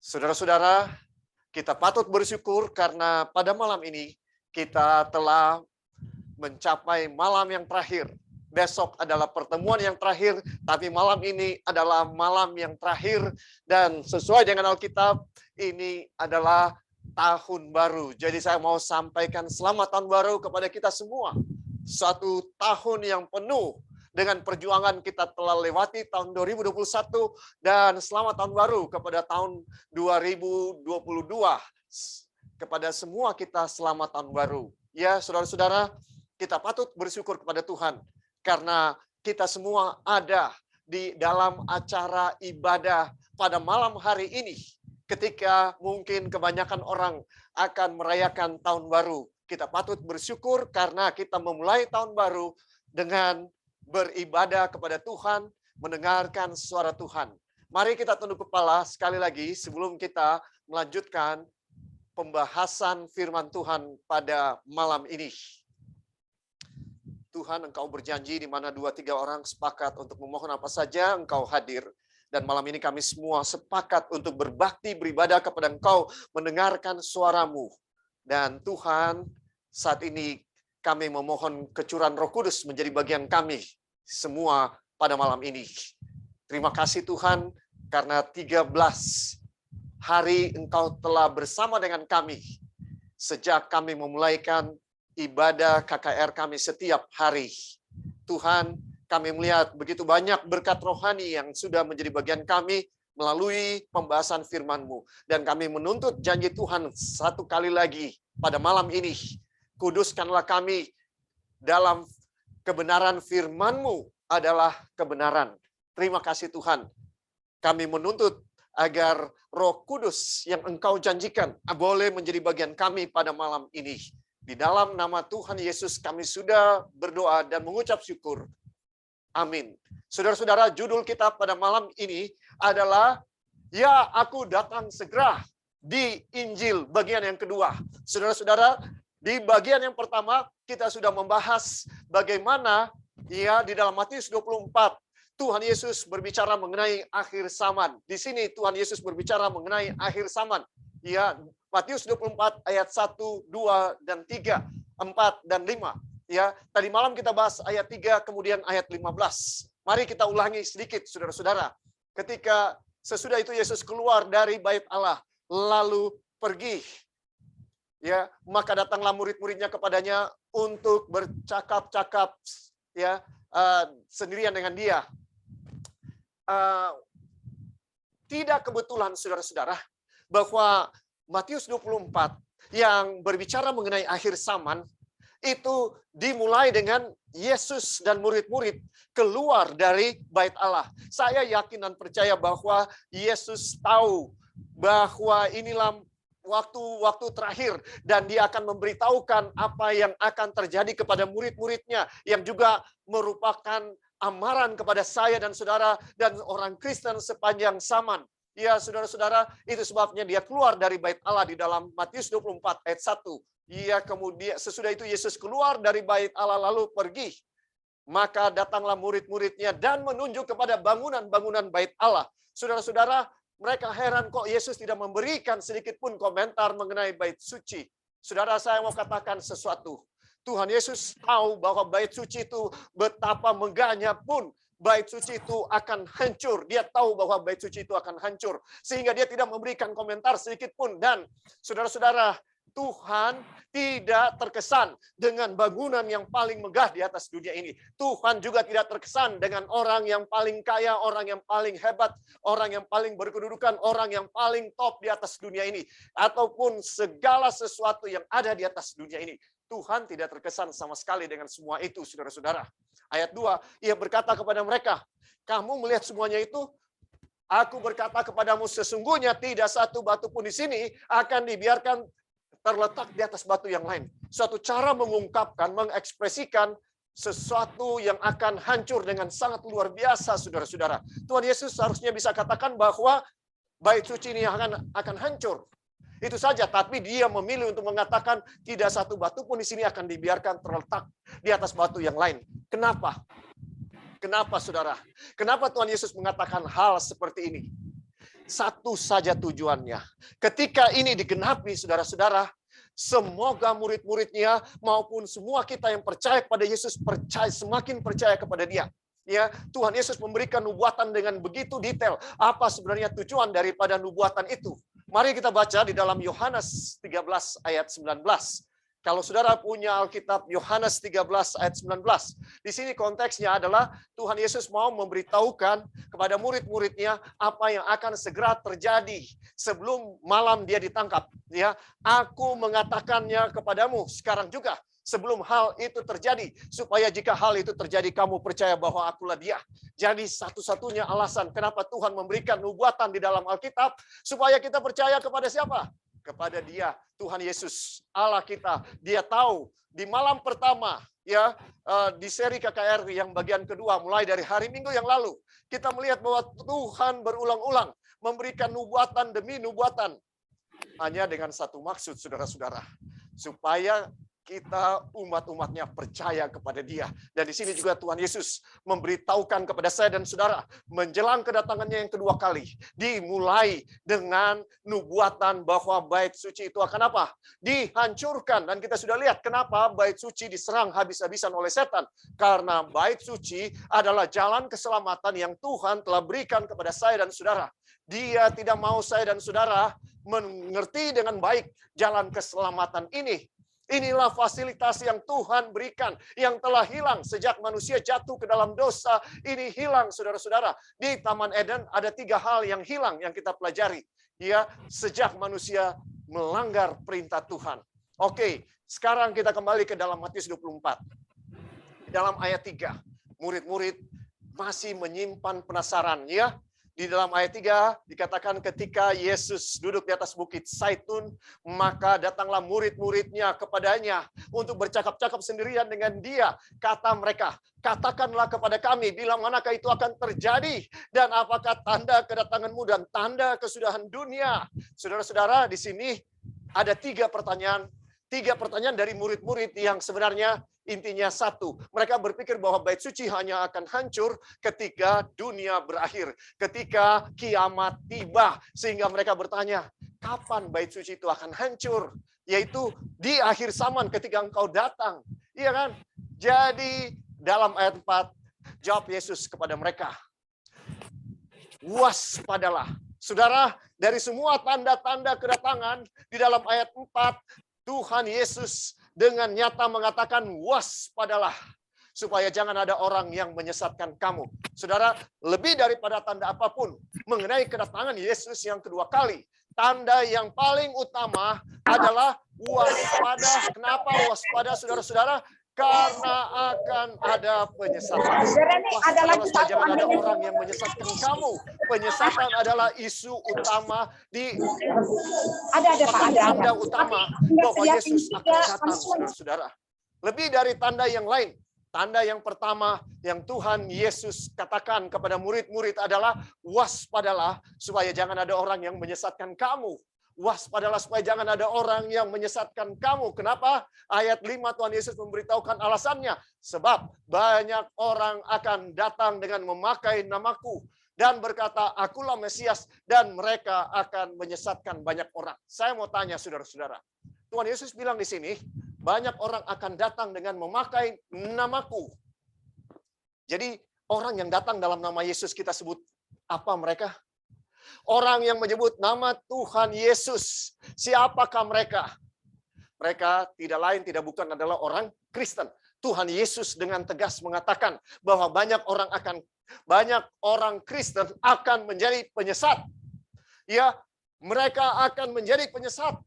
Saudara-saudara, kita patut bersyukur karena pada malam ini kita telah mencapai malam yang terakhir. Besok adalah pertemuan yang terakhir, tapi malam ini adalah malam yang terakhir. Dan sesuai dengan Alkitab, ini adalah tahun baru. Jadi saya mau sampaikan selamat tahun baru kepada kita semua. Satu tahun yang penuh dengan perjuangan kita telah lewati tahun 2021 dan selamat tahun baru kepada tahun 2022. Kepada semua kita selamat tahun baru. Ya, saudara-saudara, kita patut bersyukur kepada Tuhan karena kita semua ada di dalam acara ibadah pada malam hari ini. Ketika mungkin kebanyakan orang akan merayakan tahun baru, kita patut bersyukur karena kita memulai tahun baru dengan beribadah kepada Tuhan, mendengarkan suara Tuhan. Mari kita tunduk kepala sekali lagi sebelum kita melanjutkan pembahasan firman Tuhan pada malam ini. Tuhan, Engkau berjanji di mana 2-3 orang sepakat untuk memohon apa saja, Engkau hadir. Dan malam ini kami semua sepakat untuk berbakti, beribadah kepada Engkau, mendengarkan suara-Mu. Dan Tuhan, saat ini kami memohon kecurahan Roh Kudus menjadi bagian kami semua pada malam ini. Terima kasih Tuhan, karena 13 hari Engkau telah bersama dengan kami. Sejak kami memulaikan ibadah KKR kami setiap hari. Tuhan, kami melihat begitu banyak berkat rohani yang sudah menjadi bagian kami melalui pembahasan firman-Mu. Dan kami menuntut janji Tuhan satu kali lagi pada malam ini. Kuduskanlah kami dalam kebenaran firman-Mu adalah kebenaran. Terima kasih Tuhan. Kami menuntut agar Roh Kudus yang Engkau janjikan boleh menjadi bagian kami pada malam ini. Di dalam nama Tuhan Yesus kami sudah berdoa dan mengucap syukur. Amin. Saudara-saudara, judul kita pada malam ini adalah Ya, Aku Datang Segera di Injil bagian yang kedua. Saudara-saudara, di bagian yang pertama kita sudah membahas bagaimana ya di dalam Matius 24 Tuhan Yesus berbicara mengenai akhir zaman. Di sini Tuhan Yesus berbicara mengenai akhir zaman. Ya, Matius 24 ayat 1, 2, dan 3, 4, dan 5. Ya, tadi malam kita bahas ayat 3, kemudian ayat 15. Mari kita ulangi sedikit, saudara-saudara. Ketika sesudah itu Yesus keluar dari bait Allah, lalu pergi. Ya, maka datanglah murid-muridnya kepadanya untuk bercakap-cakap ya sendirian dengan dia. Tidak kebetulan saudara-saudara bahwa Matius 24 yang berbicara mengenai akhir zaman itu dimulai dengan Yesus dan murid-murid keluar dari bait Allah. Saya yakin dan percaya bahwa Yesus tahu bahwa inilah waktu-waktu terakhir dan dia akan memberitahukan apa yang akan terjadi kepada murid-muridnya yang juga merupakan amaran kepada saya dan saudara dan orang Kristen sepanjang zaman. Ya, saudara-saudara, itu sebabnya dia keluar dari bait Allah di dalam Matius 24 ayat 1. Ya, kemudian sesudah itu Yesus keluar dari bait Allah lalu pergi. Maka datanglah murid-muridnya dan menunjuk kepada bangunan-bangunan bait Allah. Saudara-saudara, mereka heran kok Yesus tidak memberikan sedikit pun komentar mengenai bait suci. Saudara, saya mau katakan sesuatu. Tuhan Yesus tahu bahwa bait suci itu betapa megahnya pun bait suci itu akan hancur. Dia tahu bahwa bait suci itu akan hancur. Sehingga dia tidak memberikan komentar sedikit pun. Dan saudara-saudara, Tuhan tidak terkesan dengan bangunan yang paling megah di atas dunia ini. Tuhan juga tidak terkesan dengan orang yang paling kaya, orang yang paling hebat, orang yang paling berkedudukan, orang yang paling top di atas dunia ini. Ataupun segala sesuatu yang ada di atas dunia ini. Tuhan tidak terkesan sama sekali dengan semua itu, saudara-saudara. Ayat 2, ia berkata kepada mereka, kamu melihat semuanya itu? Aku berkata kepadamu, sesungguhnya tidak satu batu pun di sini akan dibiarkan terletak di atas batu yang lain. Suatu cara mengungkapkan, mengekspresikan sesuatu yang akan hancur dengan sangat luar biasa, saudara-saudara. Tuhan Yesus seharusnya bisa katakan bahwa bait suci ini akan hancur. Itu saja, tapi dia memilih untuk mengatakan tidak satu batu pun di sini akan dibiarkan terletak di atas batu yang lain. Kenapa? Kenapa, saudara? Kenapa Tuhan Yesus mengatakan hal seperti ini? satu saja tujuannya. Ketika ini digenapi, saudara-saudara, semoga murid-muridnya maupun semua kita yang percaya kepada Yesus semakin percaya kepada Dia. Ya, Tuhan Yesus memberikan nubuatan dengan begitu detail. Apa sebenarnya tujuan daripada nubuatan itu? Mari kita baca di dalam Yohanes 13 ayat 19. Kalau saudara punya Alkitab Yohanes 13 ayat 19, di sini konteksnya adalah Tuhan Yesus mau memberitahukan kepada murid-muridnya apa yang akan segera terjadi sebelum malam dia ditangkap. Ya, aku mengatakannya kepadamu sekarang juga sebelum hal itu terjadi, supaya jika hal itu terjadi kamu percaya bahwa akulah Dia. Jadi satu-satunya alasan kenapa Tuhan memberikan nubuatan di dalam Alkitab, supaya kita percaya kepada siapa? Kepada Dia, Tuhan Yesus, Allah kita. Dia tahu di malam pertama, ya, di seri KKR yang bagian kedua, mulai dari hari Minggu yang lalu, kita melihat bahwa Tuhan berulang-ulang memberikan nubuatan demi nubuatan, hanya dengan satu maksud, saudara-saudara, supaya kita umat-umatnya percaya kepada Dia. Dan di sini juga Tuhan Yesus memberitahukan kepada saya dan saudara menjelang kedatangannya yang kedua kali, dimulai dengan nubuatan bahwa bait suci itu akan apa? Dihancurkan. Dan kita sudah lihat kenapa bait suci diserang habis-habisan oleh setan. Karena bait suci adalah jalan keselamatan yang Tuhan telah berikan kepada saya dan saudara. Dia tidak mau saya dan saudara mengerti dengan baik jalan keselamatan ini. Inilah fasilitas yang Tuhan berikan, yang telah hilang sejak manusia jatuh ke dalam dosa. Ini hilang, saudara-saudara. Di Taman Eden ada 3 hal yang hilang yang kita pelajari. Ya, sejak manusia melanggar perintah Tuhan. Oke, sekarang kita kembali ke dalam Matius 24. Di dalam ayat 3, murid-murid masih menyimpan penasaran, ya. Di dalam ayat 3 dikatakan ketika Yesus duduk di atas bukit Zaitun, maka datanglah murid-muridnya kepadanya untuk bercakap-cakap sendirian dengan Dia. Kata mereka, katakanlah kepada kami, bila manakah itu akan terjadi, dan apakah tanda kedatanganmu dan tanda kesudahan dunia. Saudara-saudara, di sini ada 3 pertanyaan. 3 pertanyaan dari murid-murid yang sebenarnya intinya satu. Mereka berpikir bahwa bait suci hanya akan hancur ketika dunia berakhir. Ketika kiamat tiba. Sehingga mereka bertanya, kapan bait suci itu akan hancur? Yaitu di akhir zaman ketika engkau datang. Iya kan? Jadi dalam ayat 4, jawab Yesus kepada mereka, waspadalah. Saudara, dari semua tanda-tanda kedatangan di dalam ayat 4, Tuhan Yesus dengan nyata mengatakan waspadalah, supaya jangan ada orang yang menyesatkan kamu. Saudara, lebih daripada tanda apapun mengenai kedatangan Yesus yang kedua kali, tanda yang paling utama adalah waspada. Kenapa waspada, saudara-saudara? Karena akan ada penyesatan. Waspadalah supaya jangan ada orang yang menyesatkan kamu. Penyesatan adalah isu utama di tanda utama bahwa Yesus akan datang, saudara-saudara. Lebih dari tanda yang lain. Tanda yang pertama yang Tuhan Yesus katakan kepada murid-murid adalah waspadalah supaya jangan ada orang yang menyesatkan kamu. Waspadalah supaya jangan ada orang yang menyesatkan kamu. Kenapa? Ayat 5 Tuhan Yesus memberitahukan alasannya. Sebab banyak orang akan datang dengan memakai namaku dan berkata, akulah Mesias, dan mereka akan menyesatkan banyak orang. Saya mau tanya saudara-saudara. Tuhan Yesus bilang di sini, banyak orang akan datang dengan memakai namaku. Jadi orang yang datang dalam nama Yesus kita sebut apa mereka? Orang yang menyebut nama Tuhan Yesus. Siapakah mereka? Mereka tidak lain, tidak bukan adalah orang Kristen. Tuhan Yesus dengan tegas mengatakan bahwa banyak orang Kristen akan menjadi penyesat. Ya, mereka akan menjadi penyesat.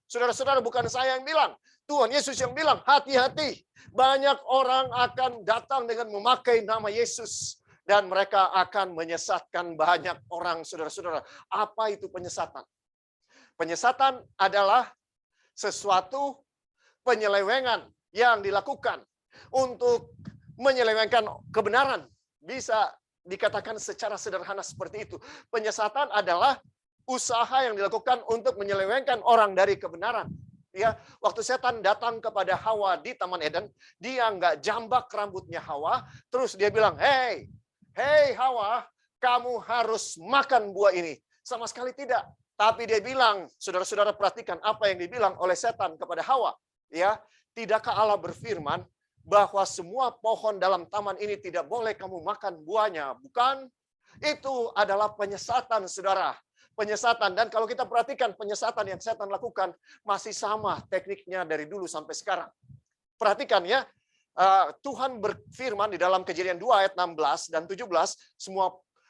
Saudara-saudara, bukan saya yang bilang. Tuhan Yesus yang bilang, hati-hati. Banyak orang akan datang dengan memakai nama Yesus. Dan mereka akan menyesatkan banyak orang, saudara-saudara. Apa itu penyesatan? Penyesatan adalah sesuatu penyelewengan yang dilakukan untuk menyelewengkan kebenaran. Bisa dikatakan secara sederhana seperti itu. Penyesatan adalah usaha yang dilakukan untuk menyelewengkan orang dari kebenaran. Ya, waktu setan datang kepada Hawa di Taman Eden, dia nggak jambak rambutnya Hawa, terus dia bilang, Hei Hawa, kamu harus makan buah ini. Sama sekali tidak. Tapi dia bilang, saudara-saudara perhatikan apa yang dibilang oleh setan kepada Hawa. Ya, tidakkah Allah berfirman bahwa semua pohon dalam taman ini tidak boleh kamu makan buahnya? Bukan? Itu adalah penyesatan, saudara. Penyesatan. Dan kalau kita perhatikan penyesatan yang setan lakukan, masih sama tekniknya dari dulu sampai sekarang. Perhatikan ya, Tuhan berfirman di dalam Kejadian 2 ayat 16 dan 17,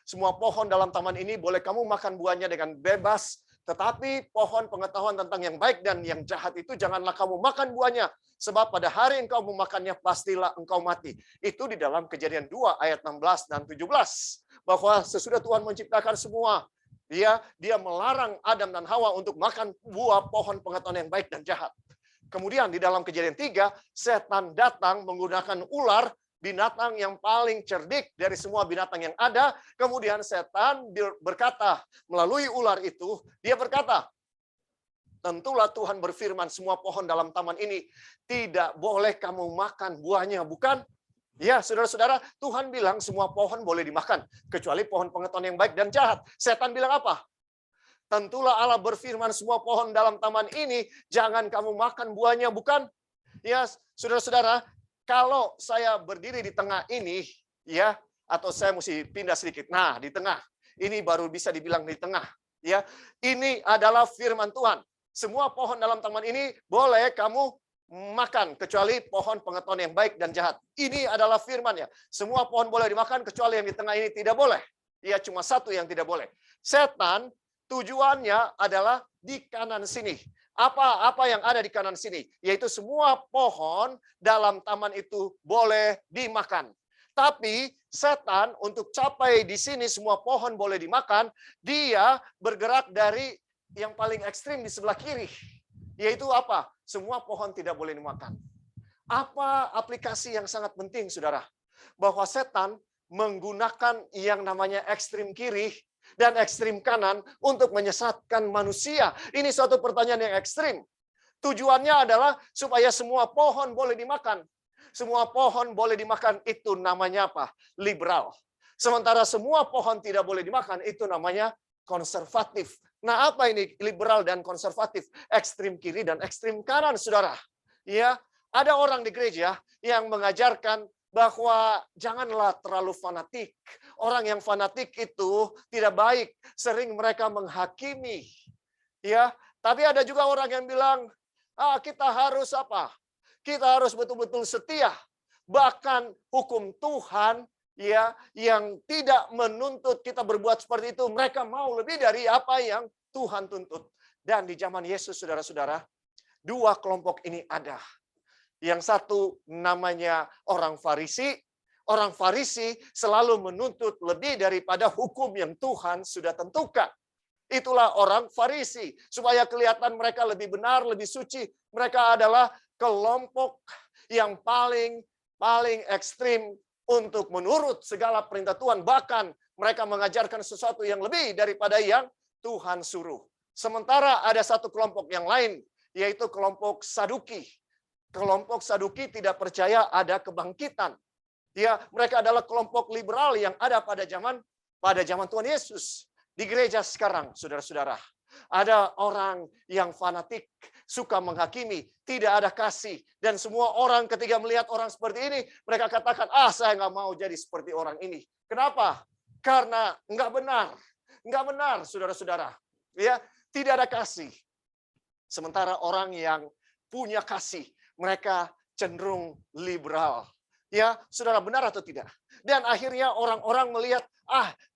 semua pohon dalam taman ini boleh kamu makan buahnya dengan bebas, tetapi pohon pengetahuan tentang yang baik dan yang jahat itu janganlah kamu makan buahnya, sebab pada hari engkau memakannya pastilah engkau mati. Itu di dalam Kejadian 2 ayat 16 dan 17. Bahwa sesudah Tuhan menciptakan semua, dia melarang Adam dan Hawa untuk makan buah pohon pengetahuan yang baik dan jahat. Kemudian di dalam Kejadian 3, setan datang menggunakan ular, binatang yang paling cerdik dari semua binatang yang ada. Kemudian setan berkata, melalui ular itu, dia berkata, tentulah Tuhan berfirman semua pohon dalam taman ini tidak boleh kamu makan buahnya, bukan? Ya, saudara-saudara, Tuhan bilang semua pohon boleh dimakan, kecuali pohon pengetahuan yang baik dan jahat. Setan bilang apa? Tentulah Allah berfirman semua pohon dalam taman ini jangan kamu makan buahnya, bukan? Ya, saudara-saudara, kalau saya berdiri di tengah ini, ya, atau saya mesti pindah sedikit. Nah, di tengah. Ini baru bisa dibilang di tengah, ya. Ini adalah firman Tuhan. Semua pohon dalam taman ini boleh kamu makan kecuali pohon pengetahuan yang baik dan jahat. Ini adalah firman ya. Semua pohon boleh dimakan kecuali yang di tengah ini tidak boleh. Ya, cuma satu yang tidak boleh. Setan tujuannya adalah di kanan sini. Apa yang ada di kanan sini? Yaitu semua pohon dalam taman itu boleh dimakan. Tapi setan untuk capai di sini semua pohon boleh dimakan, dia bergerak dari yang paling ekstrim di sebelah kiri. Yaitu apa? Semua pohon tidak boleh dimakan. Apa aplikasi yang sangat penting, saudara? Bahwa setan menggunakan yang namanya ekstrim kiri dan ekstrim kanan untuk menyesatkan manusia. Ini suatu pertanyaan yang ekstrim. Tujuannya adalah supaya semua pohon boleh dimakan. Semua pohon boleh dimakan, itu namanya apa? Liberal. Sementara semua pohon tidak boleh dimakan, itu namanya konservatif. Nah, apa ini liberal dan konservatif? Ekstrim kiri dan ekstrim kanan, saudara. Ya, ada orang di gereja yang mengajarkan bahwa janganlah terlalu fanatik. Orang yang fanatik itu tidak baik, sering mereka menghakimi. Ya, tapi ada juga orang yang bilang, kita harus apa? Kita harus betul-betul setia. Bahkan hukum Tuhan ya yang tidak menuntut kita berbuat seperti itu, mereka mau lebih dari apa yang Tuhan tuntut. Dan di zaman Yesus, saudara-saudara, dua kelompok ini ada. Yang satu namanya orang Farisi. Orang Farisi selalu menuntut lebih daripada hukum yang Tuhan sudah tentukan. Itulah orang Farisi. Supaya kelihatan mereka lebih benar, lebih suci. Mereka adalah kelompok yang paling ekstrim untuk menurut segala perintah Tuhan. Bahkan mereka mengajarkan sesuatu yang lebih daripada yang Tuhan suruh. Sementara ada satu kelompok yang lain, yaitu kelompok Saduki. Kelompok Saduki tidak percaya ada kebangkitan. Ya, mereka adalah kelompok liberal yang ada pada zaman Tuhan Yesus. Di gereja sekarang, saudara-saudara, ada orang yang fanatik, suka menghakimi, tidak ada kasih. Dan semua orang ketika melihat orang seperti ini, mereka katakan, saya nggak mau jadi seperti orang ini. Kenapa? Karena nggak benar. Nggak benar, saudara-saudara. Ya, tidak ada kasih. Sementara orang yang punya kasih, mereka cenderung liberal. Ya, saudara, benar atau tidak? Dan akhirnya orang-orang melihat,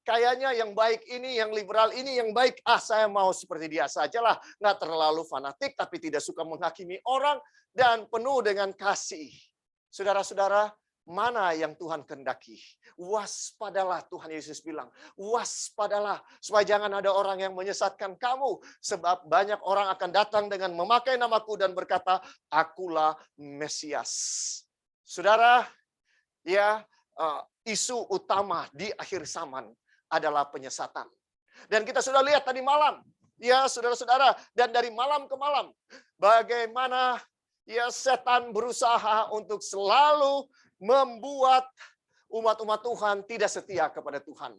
kayaknya yang baik ini, yang liberal ini yang baik. Saya mau seperti dia sajalah. Nggak terlalu fanatik, tapi tidak suka menghakimi orang. Dan penuh dengan kasih. Saudara-saudara, mana yang Tuhan kehendaki? Waspadalah, Tuhan Yesus bilang. Waspadalah, supaya jangan ada orang yang menyesatkan kamu. Sebab banyak orang akan datang dengan memakai namaku dan berkata, akulah Mesias. Saudara, ya, isu utama di akhir zaman adalah penyesatan. Dan kita sudah lihat tadi malam, ya saudara-saudara, dan dari malam ke malam, bagaimana ya setan berusaha untuk selalu membuat umat-umat Tuhan tidak setia kepada Tuhan.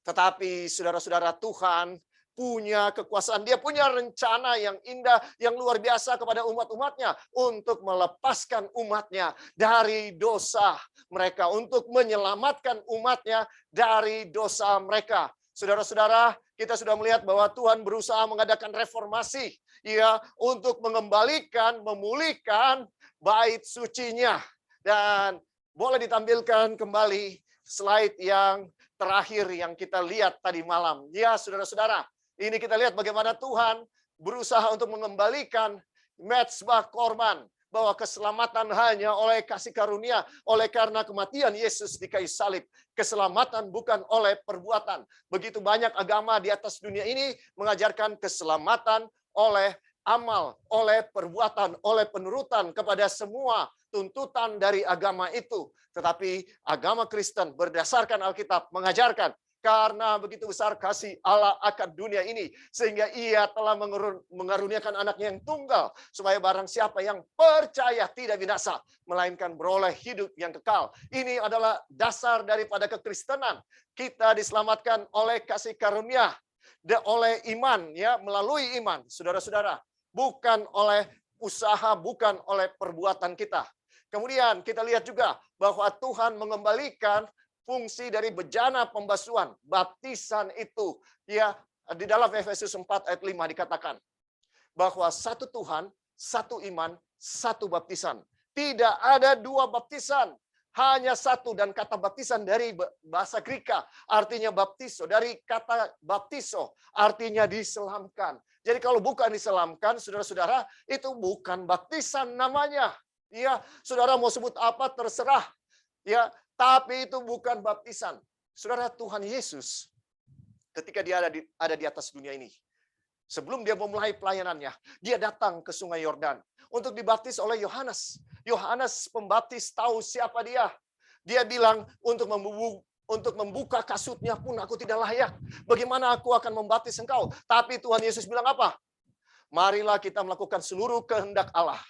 Tetapi saudara-saudara, Tuhan punya kekuasaan, dia punya rencana yang indah, yang luar biasa kepada umat-umatnya untuk melepaskan umatnya dari dosa mereka, untuk menyelamatkan umatnya dari dosa mereka. Saudara-saudara, kita sudah melihat bahwa Tuhan berusaha mengadakan reformasi, ya, untuk mengembalikan, memulihkan bait sucinya. Dan boleh ditampilkan kembali slide yang terakhir yang kita lihat tadi malam. Ya, saudara-saudara, ini kita lihat bagaimana Tuhan berusaha untuk mengembalikan mezbah korban, bahwa keselamatan hanya oleh kasih karunia, oleh karena kematian Yesus di kayu salib. Keselamatan bukan oleh perbuatan. Begitu banyak agama di atas dunia ini mengajarkan keselamatan oleh amal, oleh perbuatan, oleh penurutan kepada semua tuntutan dari agama itu. Tetapi agama Kristen berdasarkan Alkitab mengajarkan, karena begitu besar kasih Allah akan dunia ini, sehingga ia telah mengaruniakan anaknya yang tunggal, supaya barang siapa yang percaya tidak binasa, melainkan beroleh hidup yang kekal. Ini adalah dasar daripada kekristenan. Kita diselamatkan oleh kasih karunia, oleh iman, ya, melalui iman, saudara-saudara. Bukan oleh usaha, bukan oleh perbuatan kita. Kemudian kita lihat juga bahwa Tuhan mengembalikan fungsi dari bejana pembasuhan, baptisan itu, ya, di dalam Efesus 4 ayat 5 dikatakan bahwa satu Tuhan, satu iman, satu baptisan. Tidak ada dua baptisan, hanya satu. Dan kata baptisan dari bahasa Greka artinya baptiso, dari kata baptiso artinya diselamkan. Jadi kalau bukan diselamkan, saudara-saudara, itu bukan baptisan namanya. Ya, saudara mau sebut apa terserah. Ya, tapi itu bukan baptisan. Saudara, Tuhan Yesus ketika dia ada di atas dunia ini, sebelum dia memulai pelayanannya, dia datang ke Sungai Yordan untuk dibaptis oleh Yohanes. Yohanes Pembaptis tahu siapa dia. Dia bilang, untuk membuka kasutnya pun aku tidak layak. Bagaimana aku akan membaptis engkau? Tapi Tuhan Yesus bilang apa? Marilah kita melakukan seluruh kehendak Allah.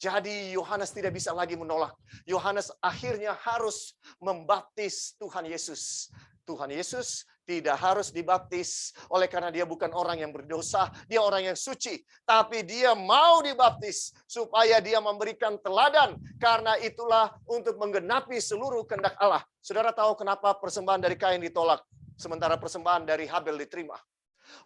Jadi Yohanes tidak bisa lagi menolak. Yohanes akhirnya harus membaptis Tuhan Yesus. Tuhan Yesus tidak harus dibaptis oleh karena dia bukan orang yang berdosa, dia orang yang suci, tapi dia mau dibaptis supaya dia memberikan teladan, karena itulah untuk menggenapi seluruh kehendak Allah. Saudara tahu kenapa persembahan dari Kain ditolak sementara persembahan dari Habel diterima?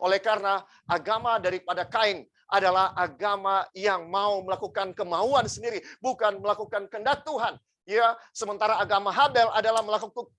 Oleh karena agama daripada Kain adalah agama yang mau melakukan kemauan sendiri, bukan melakukan kehendak Tuhan. Ya, sementara agama Habel adalah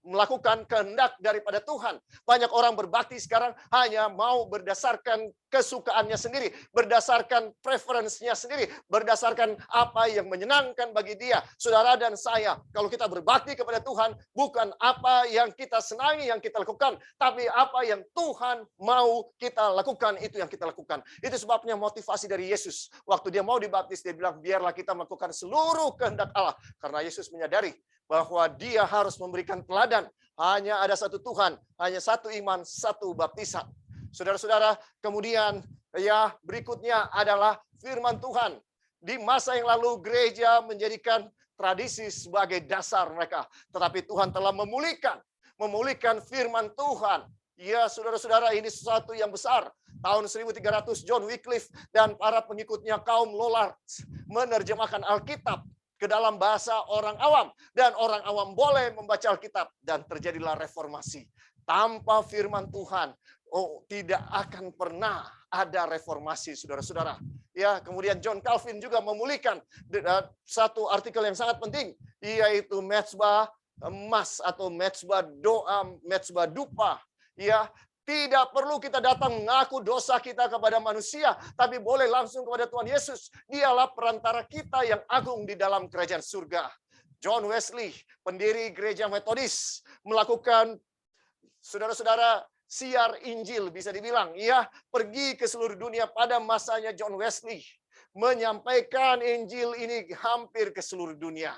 melakukan kehendak daripada Tuhan. Banyak orang berbakti sekarang hanya mau berdasarkan kesukaannya sendiri, berdasarkan preferensinya sendiri, berdasarkan apa yang menyenangkan bagi dia. Saudara dan saya, kalau kita berbakti kepada Tuhan, bukan apa yang kita senangi yang kita lakukan, tapi apa yang Tuhan mau kita lakukan, itu yang kita lakukan. Itu sebabnya motivasi dari Yesus. Waktu dia mau dibaptis, dia bilang, biarlah kita melakukan seluruh kehendak Allah. Karena Yesus menyadari bahwa dia harus memberikan teladan. Hanya ada satu Tuhan, hanya satu iman, satu baptisan. Saudara-saudara, kemudian ya berikutnya adalah firman Tuhan. Di masa yang lalu gereja menjadikan tradisi sebagai dasar mereka, tetapi Tuhan telah memulihkan firman Tuhan. Ya, saudara-saudara, ini sesuatu yang besar. Tahun 1300 John Wycliffe dan para pengikutnya kaum Lollards menerjemahkan Alkitab ke dalam bahasa orang awam, dan orang awam boleh membaca Alkitab, dan terjadilah reformasi. Tanpa firman Tuhan, tidak akan pernah ada reformasi, saudara-saudara. Ya, kemudian John Calvin juga memulihkan satu artikel yang sangat penting, yaitu mezbah emas atau mezbah doa, mezbah dupa. Ya, tidak perlu kita datang mengaku dosa kita kepada manusia, tapi boleh langsung kepada Tuhan Yesus. Dialah perantara kita yang agung di dalam kerajaan surga. John Wesley, pendiri gereja Metodis, melakukan, saudara-saudara, siar Injil, bisa dibilang, ya, pergi ke seluruh dunia pada masanya John Wesley, menyampaikan Injil ini hampir ke seluruh dunia.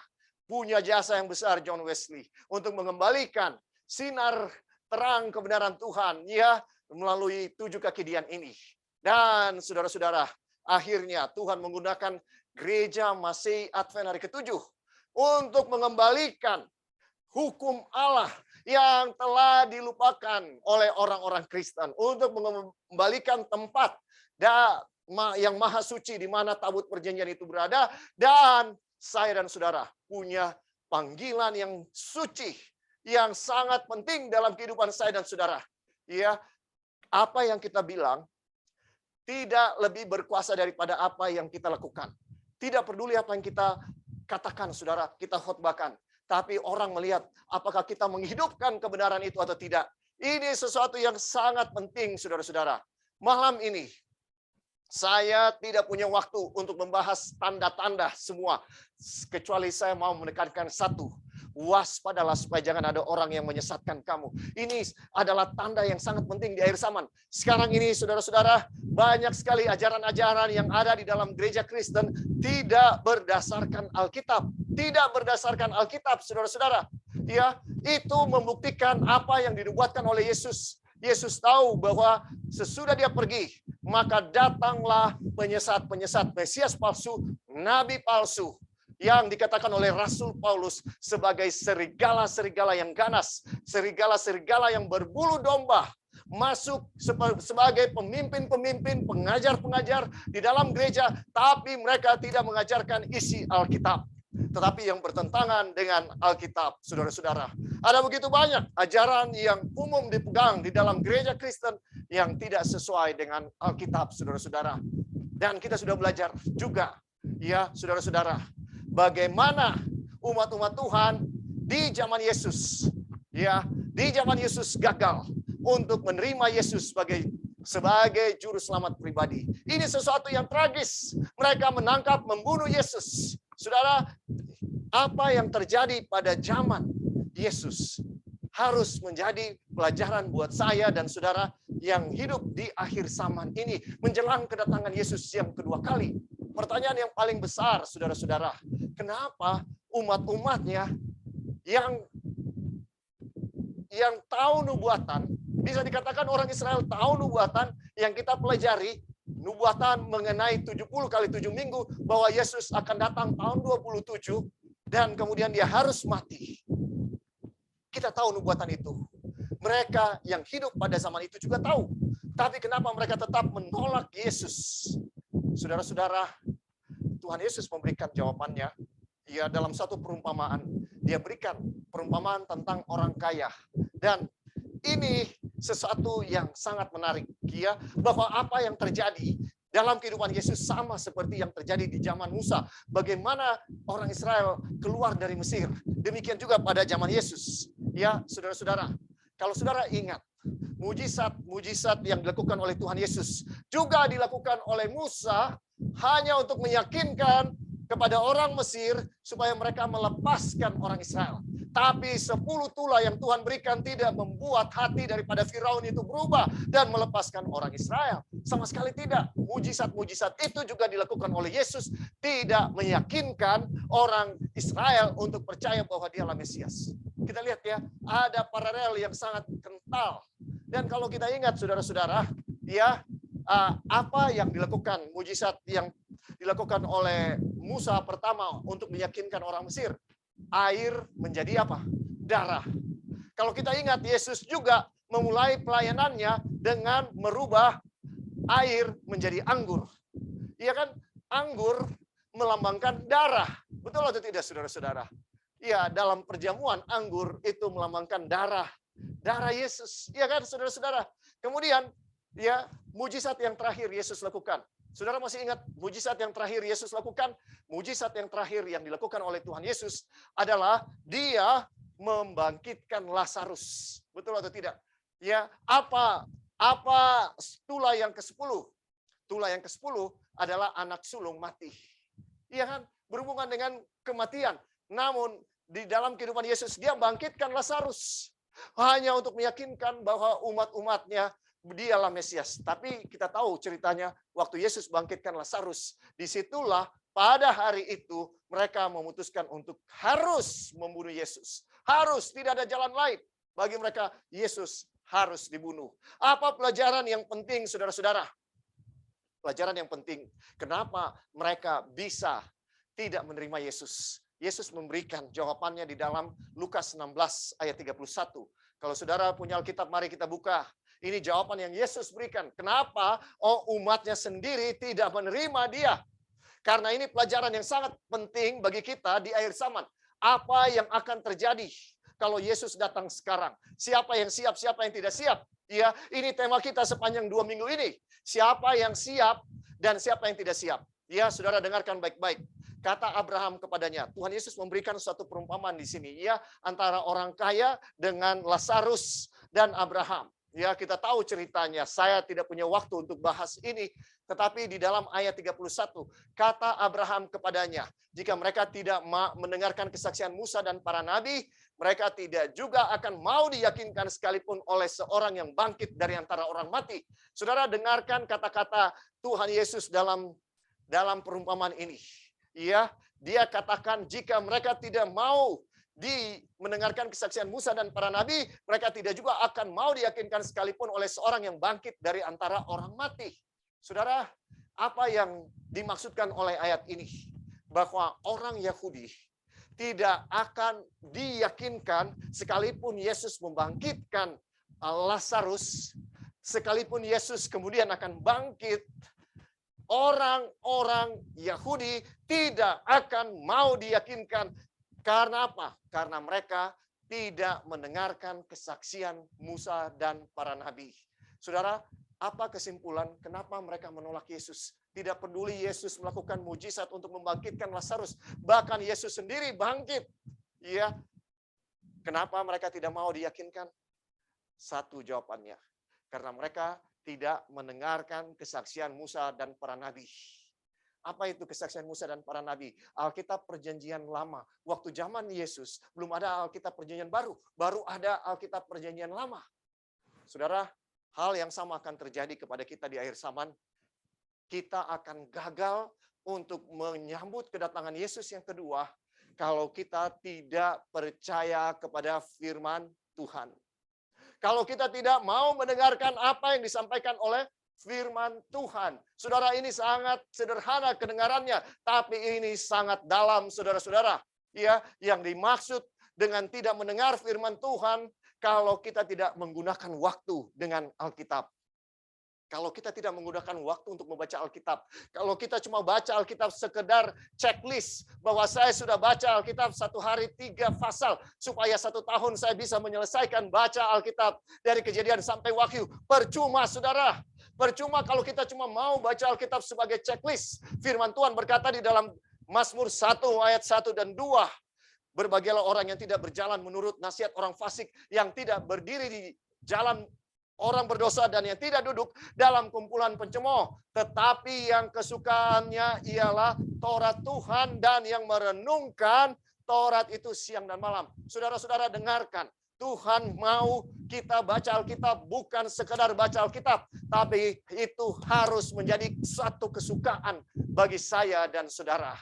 Punya jasa yang besar John Wesley untuk mengembalikan sinar terang kebenaran Tuhan, ya, melalui 7 kekidian ini. Dan saudara-saudara, akhirnya Tuhan menggunakan gereja Masehi Advent hari ke-7 untuk mengembalikan hukum Allah yang telah dilupakan oleh orang-orang Kristen untuk mengembalikan tempat yang maha suci di mana tabut perjanjian itu berada, dan saya dan saudara punya panggilan yang suci yang sangat penting dalam kehidupan saya dan saudara. Ya, apa yang kita bilang tidak lebih berkuasa daripada apa yang kita lakukan. Tidak peduli apa yang kita katakan, saudara, kita khotbahkan. Tapi orang melihat apakah kita menghidupkan kebenaran itu atau tidak. Ini sesuatu yang sangat penting, saudara-saudara. Malam ini, saya tidak punya waktu untuk membahas tanda-tanda semua. Kecuali saya mau menekankan satu. Waspadalah supaya jangan ada orang yang menyesatkan kamu. Ini adalah tanda yang sangat penting di akhir zaman. Sekarang ini, saudara-saudara, banyak sekali ajaran-ajaran yang ada di dalam gereja Kristen tidak berdasarkan Alkitab. Tidak berdasarkan Alkitab, saudara-saudara. Ya, itu membuktikan apa yang dinubuatkan oleh Yesus. Yesus tahu bahwa sesudah dia pergi, maka datanglah penyesat-penyesat, Mesias palsu, nabi palsu, yang dikatakan oleh Rasul Paulus sebagai serigala-serigala yang ganas, serigala-serigala yang berbulu domba, masuk sebagai pemimpin-pemimpin, pengajar-pengajar di dalam gereja, tapi mereka tidak mengajarkan isi Alkitab, tetapi yang bertentangan dengan Alkitab, saudara-saudara. Ada begitu banyak ajaran yang umum dipegang di dalam gereja Kristen yang tidak sesuai dengan Alkitab, saudara-saudara. Dan kita sudah belajar juga, ya saudara-saudara, bagaimana umat-umat Tuhan di zaman Yesus, ya, di zaman Yesus gagal untuk menerima Yesus sebagai juru selamat pribadi. Ini sesuatu yang tragis. Mereka menangkap, membunuh Yesus. Saudara, apa yang terjadi pada zaman Yesus harus menjadi pelajaran buat saya dan saudara yang hidup di akhir zaman ini menjelang kedatangan Yesus yang kedua kali. Pertanyaan yang paling besar, saudara-saudara, kenapa umat-umatnya yang tahu nubuatan, bisa dikatakan orang Israel tahu nubuatan yang kita pelajari, nubuatan mengenai 70 kali 7 minggu bahwa Yesus akan datang tahun 27 dan kemudian dia harus mati. Kita tahu nubuatan itu. Mereka yang hidup pada zaman itu juga tahu. Tapi kenapa mereka tetap menolak Yesus? Saudara-saudara, Tuhan Yesus memberikan jawabannya. Ya, dalam satu perumpamaan. Dia berikan perumpamaan tentang orang kaya. Dan ini sesuatu yang sangat menarik. Ya, bahwa apa yang terjadi dalam kehidupan Yesus sama seperti yang terjadi di zaman Musa. Bagaimana orang Israel keluar dari Mesir. Demikian juga pada zaman Yesus. Ya, saudara-saudara. Kalau saudara ingat, mujizat-mujizat yang dilakukan oleh Tuhan Yesus juga dilakukan oleh Musa hanya untuk meyakinkan kepada orang Mesir supaya mereka melepaskan orang Israel. Tapi 10 tulah yang Tuhan berikan tidak membuat hati daripada Firaun itu berubah dan melepaskan orang Israel. Sama sekali tidak. Mujizat-mujizat itu juga dilakukan oleh Yesus, tidak meyakinkan orang Israel untuk percaya bahwa dialah Mesias. Kita lihat ya, ada paralel yang sangat kental. Dan kalau kita ingat saudara-saudara, ya, apa yang dilakukan, mujizat yang dilakukan oleh Musa pertama untuk meyakinkan orang Mesir, air menjadi apa? Darah. Kalau kita ingat, Yesus juga memulai pelayanannya dengan merubah air menjadi anggur. Iya kan? Anggur melambangkan darah. Betul atau tidak, saudara-saudara? Ya, dalam perjamuan anggur itu melambangkan darah Yesus. Iya kan, saudara-saudara? Kemudian, ya, mujizat yang terakhir Yesus lakukan. Saudara masih ingat mujizat yang terakhir Yesus lakukan? Mujizat yang terakhir yang dilakukan oleh Tuhan Yesus adalah dia membangkitkan Lazarus. Betul atau tidak? Ya, apa tulah yang ke-10? Tulah yang ke-10 adalah anak sulung mati. Iya kan? Berhubungan dengan kematian. Namun di dalam kehidupan Yesus dia bangkitkan Lazarus hanya untuk meyakinkan bahwa umat-umatnya dialah Mesias. Tapi kita tahu ceritanya waktu Yesus bangkitkan Lazarus, disitulah pada hari itu mereka memutuskan untuk harus membunuh Yesus. Harus, tidak ada jalan lain. Bagi mereka Yesus harus dibunuh. Apa pelajaran yang penting, saudara-saudara? Pelajaran yang penting. Kenapa mereka bisa tidak menerima Yesus? Yesus memberikan jawabannya di dalam Lukas 16 ayat 31. Kalau saudara punya Alkitab, mari kita buka. Ini jawaban yang Yesus berikan. Kenapa umatnya sendiri tidak menerima dia? Karena ini pelajaran yang sangat penting bagi kita di akhir zaman. Apa yang akan terjadi kalau Yesus datang sekarang? Siapa yang siap, siapa yang tidak siap? Ya, ini tema kita sepanjang 2 minggu ini. Siapa yang siap dan siapa yang tidak siap? Ya, saudara dengarkan baik-baik. Kata Abraham kepadanya, Tuhan Yesus memberikan suatu perumpamaan di sini. Ya, antara orang kaya dengan Lazarus dan Abraham. Ya, kita tahu ceritanya. Saya tidak punya waktu untuk bahas ini. Tetapi di dalam ayat 31, kata Abraham kepadanya, jika mereka tidak mendengarkan kesaksian Musa dan para nabi, mereka tidak juga akan mau diyakinkan sekalipun oleh seorang yang bangkit dari antara orang mati. Saudara dengarkan kata-kata Tuhan Yesus dalam perumpamaan ini. Ya, dia katakan jika mereka tidak mau mendengarkan kesaksian Musa dan para nabi, mereka tidak juga akan mau diyakinkan sekalipun oleh seorang yang bangkit dari antara orang mati. Saudara, apa yang dimaksudkan oleh ayat ini? Bahwa orang Yahudi tidak akan diyakinkan sekalipun Yesus membangkitkan Lazarus, sekalipun Yesus kemudian akan bangkit, orang-orang Yahudi tidak akan mau diyakinkan. Karena apa? Karena mereka tidak mendengarkan kesaksian Musa dan para nabi. Saudara, apa kesimpulan kenapa mereka menolak Yesus? Tidak peduli Yesus melakukan mujizat untuk membangkitkan Lazarus. Bahkan Yesus sendiri bangkit. Ya. Kenapa mereka tidak mau diyakinkan? Satu jawabannya. Karena mereka tidak mendengarkan kesaksian Musa dan para nabi. Apa itu kesaksian Musa dan para nabi? Alkitab Perjanjian Lama. Waktu zaman Yesus belum ada Alkitab Perjanjian Baru. Baru ada Alkitab Perjanjian Lama. Saudara, hal yang sama akan terjadi kepada kita di akhir zaman. Kita akan gagal untuk menyambut kedatangan Yesus yang kedua kalau kita tidak percaya kepada firman Tuhan. Kalau kita tidak mau mendengarkan apa yang disampaikan oleh firman Tuhan. Saudara, ini sangat sederhana kedengarannya, tapi ini sangat dalam, saudara-saudara. Ya, yang dimaksud dengan tidak mendengar firman Tuhan, kalau kita tidak menggunakan waktu dengan Alkitab. Kalau kita tidak menggunakan waktu untuk membaca Alkitab, kalau kita cuma baca Alkitab sekedar checklist bahwa saya sudah baca Alkitab 1 hari 3 pasal supaya 1 tahun saya bisa menyelesaikan baca Alkitab dari Kejadian sampai Wahyu, percuma saudara. Percuma kalau kita cuma mau baca Alkitab sebagai checklist. Firman Tuhan berkata di dalam Mazmur 1 ayat 1 dan 2, berbahagialah orang yang tidak berjalan menurut nasihat orang fasik, yang tidak berdiri di jalan orang berdosa, dan yang tidak duduk dalam kumpulan pencemooh, tetapi yang kesukaannya ialah Taurat Tuhan, dan yang merenungkan Taurat itu siang dan malam. Saudara-saudara dengarkan, Tuhan mau kita baca Alkitab bukan sekedar baca Alkitab, tapi itu harus menjadi satu kesukaan bagi saya dan saudara.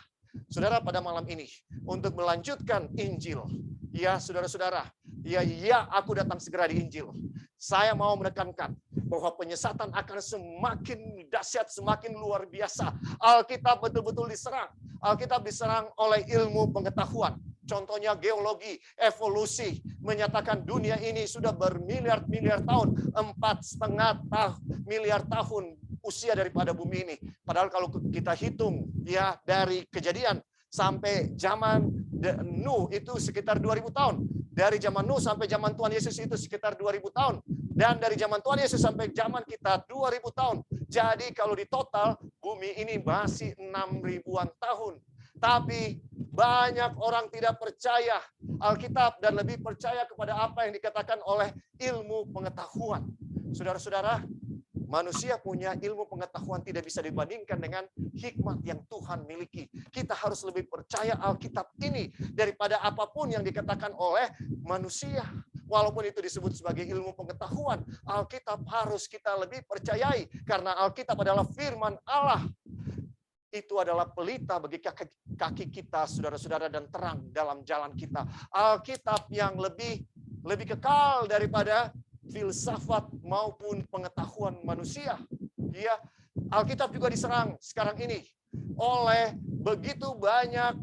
Saudara, pada malam ini untuk melanjutkan Injil, ya saudara-saudara, ya aku datang segera di Injil. Saya mau menekankan bahwa penyesatan akan semakin dahsyat, semakin luar biasa. Alkitab betul-betul diserang. Alkitab diserang oleh ilmu pengetahuan. Contohnya geologi, evolusi, menyatakan dunia ini sudah bermiliar-miliar tahun, 4,5 miliar tahun usia daripada bumi ini. Padahal kalau kita hitung ya dari Kejadian sampai zaman Nuh itu sekitar 2000 tahun. Dari zaman Nuh sampai zaman Tuhan Yesus itu sekitar 2000 tahun. Dan dari zaman Tuhan Yesus sampai zaman kita 2000 tahun. Jadi kalau di total bumi ini masih 6.000-an tahun. Tapi banyak orang tidak percaya Alkitab dan lebih percaya kepada apa yang dikatakan oleh ilmu pengetahuan. Saudara-saudara, manusia punya ilmu pengetahuan tidak bisa dibandingkan dengan hikmat yang Tuhan miliki. Kita harus lebih percaya Alkitab ini daripada apapun yang dikatakan oleh manusia. Walaupun itu disebut sebagai ilmu pengetahuan, Alkitab harus kita lebih percayai karena Alkitab adalah firman Allah. Itu adalah pelita bagi kaki kita, saudara-saudara, dan terang dalam jalan kita. Alkitab yang lebih kekal daripada filsafat maupun pengetahuan manusia. Ya, Alkitab juga diserang sekarang ini oleh begitu banyak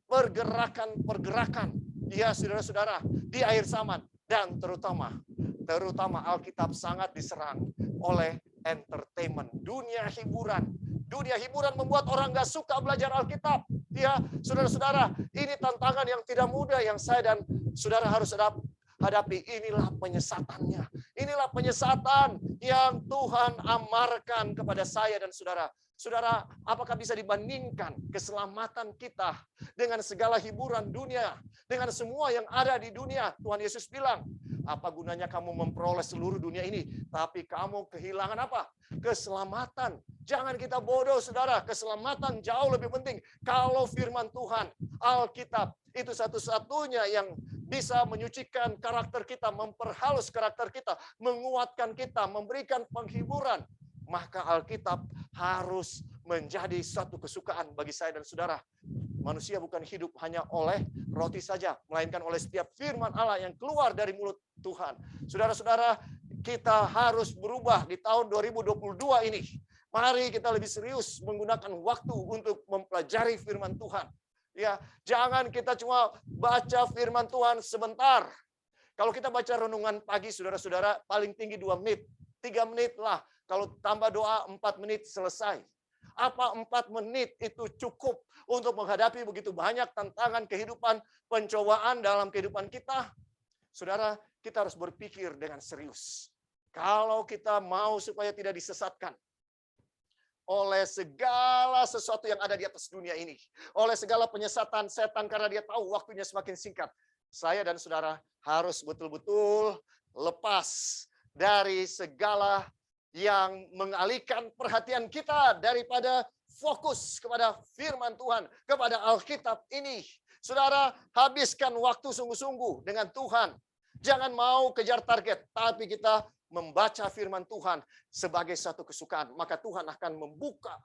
pergerakan-pergerakan, ya saudara-saudara, di akhir zaman. Dan terutama Alkitab sangat diserang oleh entertainment, dunia hiburan. Dunia hiburan membuat orang gak suka belajar Alkitab. Ya, saudara-saudara, ini tantangan yang tidak mudah yang saya dan saudara harus hadapi. Inilah penyesatannya. Inilah penyesatan yang Tuhan amarkan kepada saya dan saudara. Saudara, apakah bisa dibandingkan keselamatan kita dengan segala hiburan dunia, dengan semua yang ada di dunia? Tuhan Yesus bilang, apa gunanya kamu memperoleh seluruh dunia ini, tapi kamu kehilangan apa? Keselamatan. Jangan kita bodoh, saudara. Keselamatan jauh lebih penting. Kalau firman Tuhan, Alkitab, itu satu-satunya yang bisa menyucikan karakter kita, memperhalus karakter kita, menguatkan kita, memberikan penghiburan. Maka Alkitab harus menjadi satu kesukaan bagi saya dan saudara. Manusia bukan hidup hanya oleh roti saja, melainkan oleh setiap firman Allah yang keluar dari mulut Tuhan. Saudara-saudara, kita harus berubah di tahun 2022 ini. Mari kita lebih serius menggunakan waktu untuk mempelajari firman Tuhan. Ya, jangan kita cuma baca firman Tuhan sebentar. Kalau kita baca renungan pagi, saudara-saudara, paling tinggi 2 menit, 3 menit lah. Kalau tambah doa 4 menit selesai. Apa 4 menit itu cukup untuk menghadapi begitu banyak tantangan kehidupan, pencobaan dalam kehidupan kita? Saudara, kita harus berpikir dengan serius. Kalau kita mau supaya tidak disesatkan oleh segala sesuatu yang ada di atas dunia ini, oleh segala penyesatan setan karena dia tahu waktunya semakin singkat, saya dan saudara harus betul-betul lepas dari segala yang mengalihkan perhatian kita daripada fokus kepada firman Tuhan, kepada Alkitab ini. Saudara, habiskan waktu sungguh-sungguh dengan Tuhan. Jangan mau kejar target, tapi kita membaca firman Tuhan sebagai satu kesukaan. Maka Tuhan akan membuka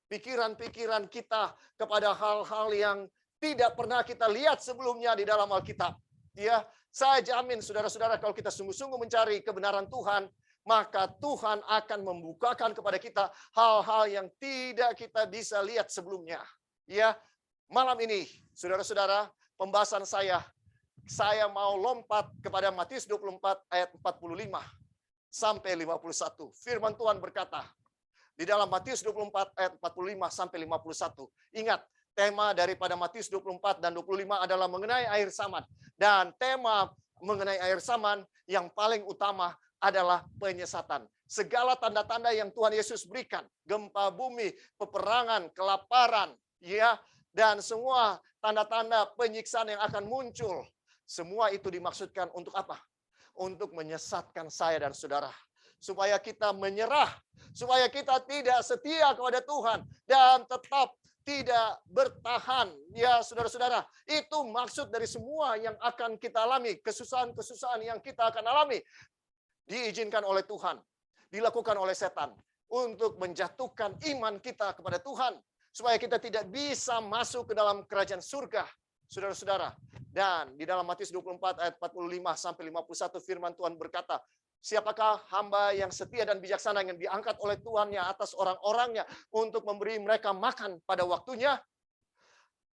pikiran-pikiran kita kepada hal-hal yang tidak pernah kita lihat sebelumnya di dalam Alkitab. Ya, saya jamin saudara-saudara, kalau kita sungguh-sungguh mencari kebenaran Tuhan, maka Tuhan akan membukakan kepada kita hal-hal yang tidak kita bisa lihat sebelumnya. Ya, malam ini, saudara-saudara, pembahasan saya mau lompat kepada Matius 24 ayat 45 sampai 51. Firman Tuhan berkata, di dalam Matius 24 ayat 45 sampai 51. Ingat, tema daripada Matius 24 dan 25 adalah mengenai akhir zaman. Dan tema mengenai akhir zaman yang paling utama adalah penyesatan. Segala tanda-tanda yang Tuhan Yesus berikan, gempa bumi, peperangan, kelaparan, ya, dan semua tanda-tanda penyiksaan yang akan muncul, semua itu dimaksudkan untuk apa? Untuk menyesatkan saya dan saudara, supaya kita menyerah, supaya kita tidak setia kepada Tuhan dan tetap tidak bertahan. Ya, saudara-saudara, itu maksud dari semua yang akan kita alami, kesusahan-kesusahan yang kita akan alami. Diizinkan oleh Tuhan, dilakukan oleh setan untuk menjatuhkan iman kita kepada Tuhan, supaya kita tidak bisa masuk ke dalam kerajaan surga, saudara-saudara. Dan di dalam Matius 24 ayat 45 sampai 51 firman Tuhan berkata, siapakah hamba yang setia dan bijaksana yang diangkat oleh Tuhannya atas orang-orangnya untuk memberi mereka makan pada waktunya?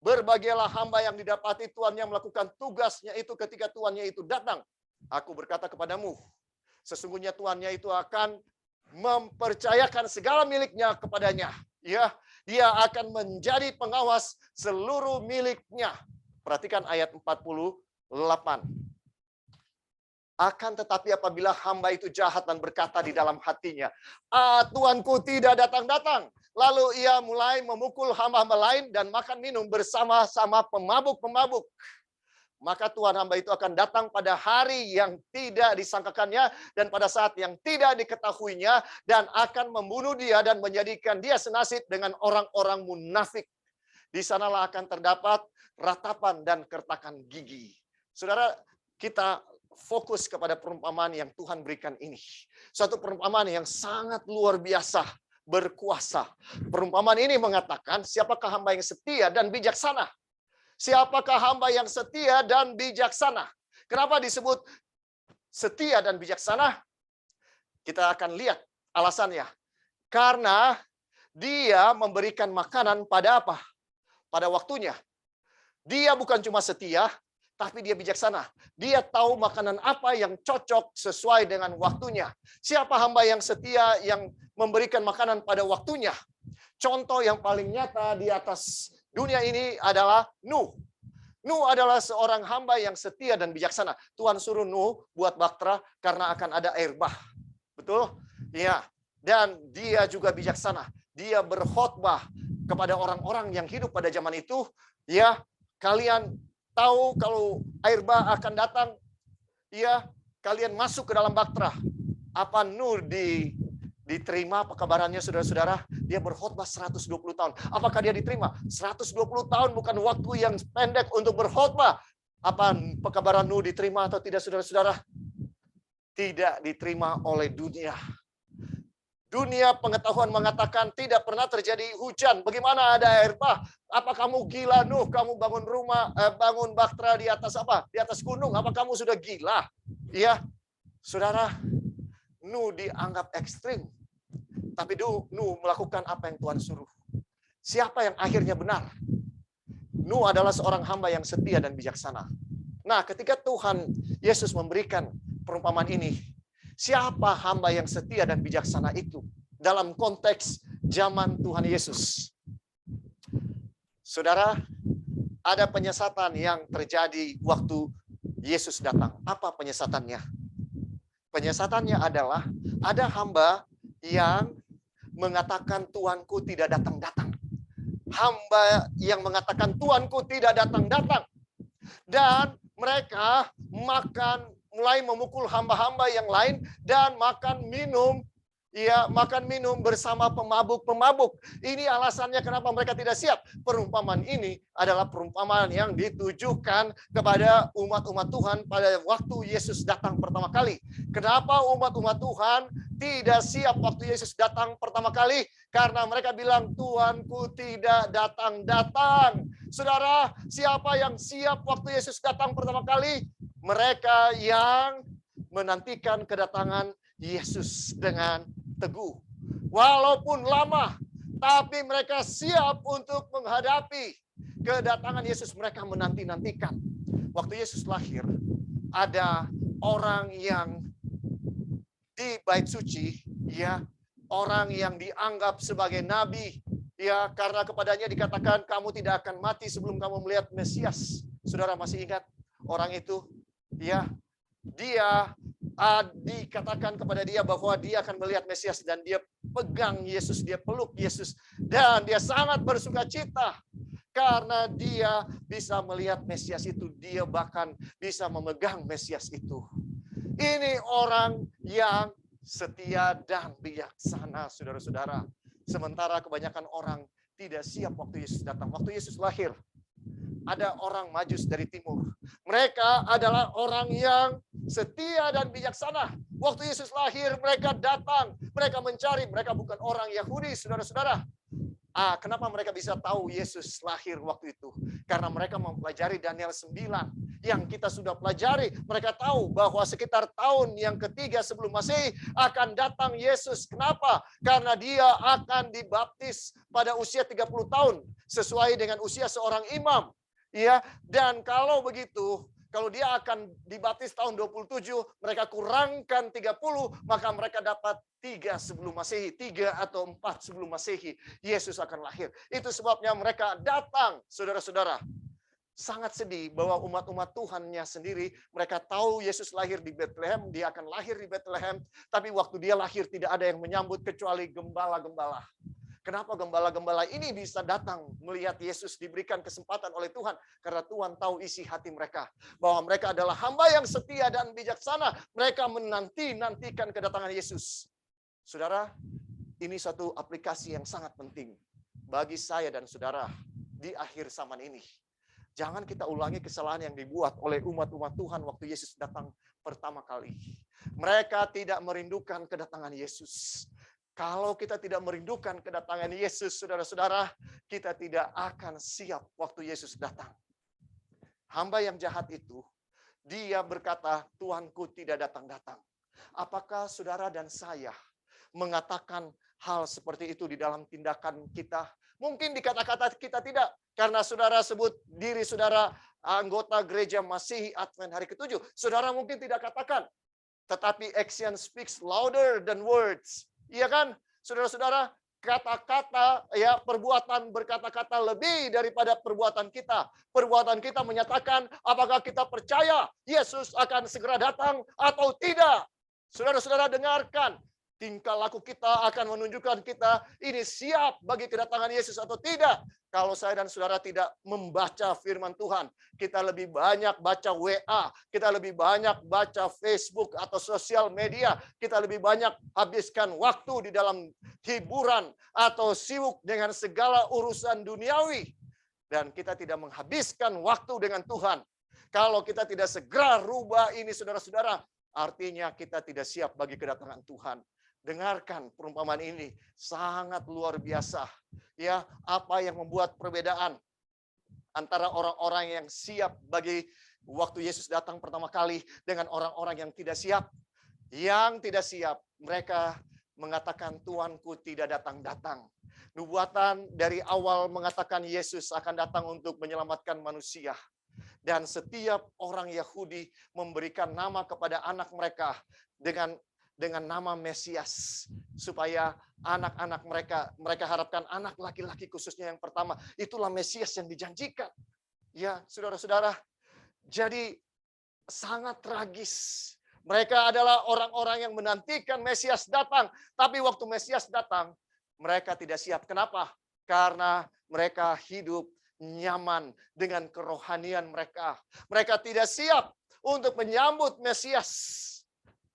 Berbahagialah hamba yang didapati Tuhannya melakukan tugasnya itu ketika Tuhannya itu datang. Aku berkata kepadamu, sesungguhnya Tuhannya itu akan mempercayakan segala miliknya kepadanya. Ya, dia akan menjadi pengawas seluruh miliknya. Perhatikan ayat 48. Akan tetapi apabila hamba itu jahat dan berkata di dalam hatinya, Tuanku tidak datang-datang. Lalu ia mulai memukul hamba-hamba lain dan makan minum bersama-sama pemabuk-pemabuk. Maka Tuhan hamba itu akan datang pada hari yang tidak disangkakannya dan pada saat yang tidak diketahuinya dan akan membunuh dia dan menjadikan dia senasib dengan orang-orang munafik. Di sanalah akan terdapat ratapan dan kertakan gigi. Saudara, kita fokus kepada perumpamaan yang Tuhan berikan ini. Suatu perumpamaan yang sangat luar biasa, berkuasa. Perumpamaan ini mengatakan, siapakah hamba yang setia dan bijaksana? Siapakah hamba yang setia dan bijaksana? Kenapa disebut setia dan bijaksana? Kita akan lihat alasannya. Karena dia memberikan makanan pada apa? Pada waktunya. Dia bukan cuma setia, tapi dia bijaksana. Dia tahu makanan apa yang cocok sesuai dengan waktunya. Siapa hamba yang setia yang memberikan makanan pada waktunya? Contoh yang paling nyata di atas dunia ini adalah Nuh. Nuh adalah seorang hamba yang setia dan bijaksana. Tuhan suruh Nuh buat bahtera karena akan ada air bah. Betul? Ya. Dan dia juga bijaksana. Dia berkhotbah kepada orang-orang yang hidup pada zaman itu. Ya, kalian tahu kalau air bah akan datang. Ya, kalian masuk ke dalam bahtera. Apa Nuh diterima apa kabarannya saudara-saudara? Dia berkhotbah 120 tahun. Apakah dia diterima? 120 tahun bukan waktu yang pendek untuk berkhotbah. Apa pekabaran Nuh diterima atau tidak saudara-saudara? Tidak diterima oleh dunia. Dunia pengetahuan mengatakan tidak pernah terjadi hujan. Bagaimana ada air bah? Apa kamu gila Nuh? Kamu bangun rumah, bangun bahtera di atas apa? Di atas gunung. Apa kamu sudah gila? Iya, saudara. Nuh dianggap ekstrim. Tapi Nuh melakukan apa yang Tuhan suruh. Siapa yang akhirnya benar? Nuh adalah seorang hamba yang setia dan bijaksana. Nah, ketika Tuhan Yesus memberikan perumpamaan ini, siapa hamba yang setia dan bijaksana itu dalam konteks zaman Tuhan Yesus? Saudara, ada penyesatan yang terjadi waktu Yesus datang. Apa penyesatannya? Penyesatannya adalah ada hamba yang mengatakan Tuanku tidak datang-datang. Hamba yang mengatakan Tuanku tidak datang-datang. Dan mereka mulai memukul hamba-hamba yang lain dan makan minum bersama pemabuk-pemabuk. Ini alasannya kenapa mereka tidak siap. Perumpamaan ini adalah perumpamaan yang ditujukan kepada umat-umat Tuhan pada waktu Yesus datang pertama kali. Kenapa umat-umat Tuhan tidak siap waktu Yesus datang pertama kali? Karena mereka bilang, Tuanku tidak datang-datang. Saudara, siapa yang siap waktu Yesus datang pertama kali? Mereka yang menantikan kedatangan Yesus dengan teguh. Walaupun lama, tapi mereka siap untuk menghadapi kedatangan Yesus. Mereka menanti-nantikan. Waktu Yesus lahir, ada orang yang di bait suci, ya, orang yang dianggap sebagai nabi, ya, karena kepadanya dikatakan kamu tidak akan mati sebelum kamu melihat Mesias. Saudara masih ingat orang itu? Ya, dia dikatakan kepada dia bahwa dia akan melihat Mesias dan dia pegang Yesus, dia peluk Yesus dan dia sangat bersuka cita karena dia bisa melihat Mesias itu, dia bahkan bisa memegang Mesias itu. Ini orang yang setia dan bijaksana, saudara-saudara. Sementara kebanyakan orang tidak siap waktu Yesus datang. Waktu Yesus lahir, ada orang Majus dari timur. Mereka adalah orang yang setia dan bijaksana. Waktu Yesus lahir, mereka datang, mereka mencari, mereka bukan orang Yahudi, saudara-saudara. Kenapa mereka bisa tahu Yesus lahir waktu itu? Karena mereka mempelajari Daniel 9 yang kita sudah pelajari. Mereka tahu bahwa sekitar tahun yang ketiga sebelum Masehi akan datang Yesus. Kenapa? Karena dia akan dibaptis pada usia 30 tahun sesuai dengan usia seorang imam. Ya, dan kalau begitu, kalau dia akan dibaptis tahun 27, mereka kurangkan 30, maka mereka dapat 3 sebelum Masehi, 3 atau 4 sebelum Masehi, Yesus akan lahir. Itu sebabnya mereka datang, saudara-saudara. Sangat sedih bahwa umat-umat Tuhannya sendiri, mereka tahu Yesus lahir di Bethlehem, dia akan lahir di Bethlehem, tapi waktu dia lahir tidak ada yang menyambut kecuali gembala-gembala. Kenapa gembala-gembala ini bisa datang melihat Yesus, diberikan kesempatan oleh Tuhan? Karena Tuhan tahu isi hati mereka. Bahwa mereka adalah hamba yang setia dan bijaksana. Mereka menanti-nantikan kedatangan Yesus. Saudara, ini satu aplikasi yang sangat penting bagi saya dan saudara di akhir zaman ini. Jangan kita ulangi kesalahan yang dibuat oleh umat-umat Tuhan waktu Yesus datang pertama kali. Mereka tidak merindukan kedatangan Yesus. Kalau kita tidak merindukan kedatangan Yesus, saudara-saudara, kita tidak akan siap waktu Yesus datang. Hamba yang jahat itu, dia berkata, Tuanku tidak datang-datang. Apakah saudara dan saya mengatakan hal seperti itu di dalam tindakan kita. Mungkin di kata-kata kita tidak, karena saudara sebut diri saudara anggota gereja Masihi Advent hari ke-7. Saudara mungkin tidak katakan, tetapi action speaks louder than words. Iya kan? Saudara-saudara, kata-kata, ya, perbuatan berkata-kata lebih daripada perbuatan kita. Perbuatan kita menyatakan apakah kita percaya Yesus akan segera datang atau tidak. Saudara-saudara dengarkan, tingkah laku kita akan menunjukkan kita ini siap bagi kedatangan Yesus atau tidak. Kalau saya dan saudara tidak membaca firman Tuhan, kita lebih banyak baca WA, kita lebih banyak baca Facebook atau sosial media, kita lebih banyak habiskan waktu di dalam hiburan atau sibuk dengan segala urusan duniawi. Dan kita tidak menghabiskan waktu dengan Tuhan. Kalau kita tidak segera rubah ini, saudara-saudara, artinya kita tidak siap bagi kedatangan Tuhan. Dengarkan perumpamaan ini, sangat luar biasa. Ya, apa yang membuat perbedaan antara orang-orang yang siap bagi waktu Yesus datang pertama kali dengan orang-orang yang tidak siap? Yang tidak siap, mereka mengatakan Tuanku tidak datang-datang. Nubuatan dari awal mengatakan Yesus akan datang untuk menyelamatkan manusia. Dan setiap orang Yahudi memberikan nama kepada anak mereka dengan nama Mesias, supaya anak-anak mereka harapkan anak laki-laki khususnya yang pertama, itulah Mesias yang dijanjikan. Ya, saudara-saudara, jadi sangat tragis. Mereka adalah orang-orang yang menantikan Mesias datang, tapi waktu Mesias datang, mereka tidak siap. Kenapa? Karena mereka hidup nyaman dengan kerohanian mereka. Mereka tidak siap untuk menyambut Mesias.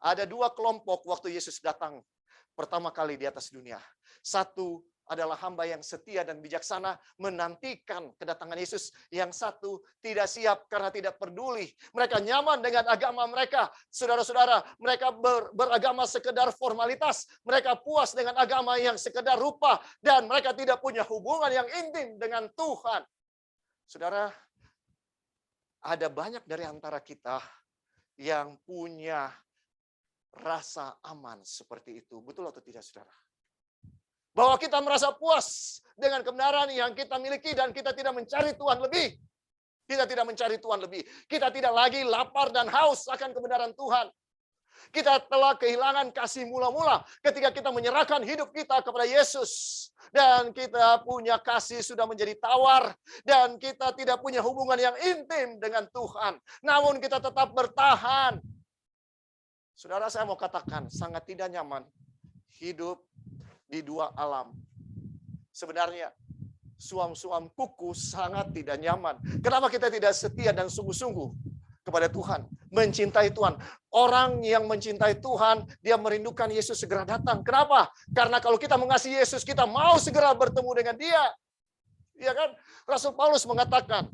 Ada dua kelompok waktu Yesus datang pertama kali di atas dunia. Satu adalah hamba yang setia dan bijaksana menantikan kedatangan Yesus. Yang satu tidak siap karena tidak peduli. Mereka nyaman dengan agama mereka. Saudara-saudara, mereka beragama sekedar formalitas. Mereka puas dengan agama yang sekedar rupa. Dan mereka tidak punya hubungan yang intim dengan Tuhan. Saudara, ada banyak dari antara kita yang punya rasa aman seperti itu. Betul atau tidak, saudara? Bahwa kita merasa puas dengan kebenaran yang kita miliki dan kita tidak mencari Tuhan lebih. Kita tidak mencari Tuhan lebih. Kita tidak lagi lapar dan haus akan kebenaran Tuhan. Kita telah kehilangan kasih mula-mula ketika kita menyerahkan hidup kita kepada Yesus. Dan kita punya kasih sudah menjadi tawar. Dan kita tidak punya hubungan yang intim dengan Tuhan. Namun kita tetap bertahan. Saudara, saya mau katakan, sangat tidak nyaman hidup di dua alam. Sebenarnya, suam-suam kuku sangat tidak nyaman. Kenapa kita tidak setia dan sungguh-sungguh kepada Tuhan? Mencintai Tuhan. Orang yang mencintai Tuhan, dia merindukan Yesus segera datang. Kenapa? Karena kalau kita mengasihi Yesus, kita mau segera bertemu dengan Dia. Ya kan? Rasul Paulus mengatakan,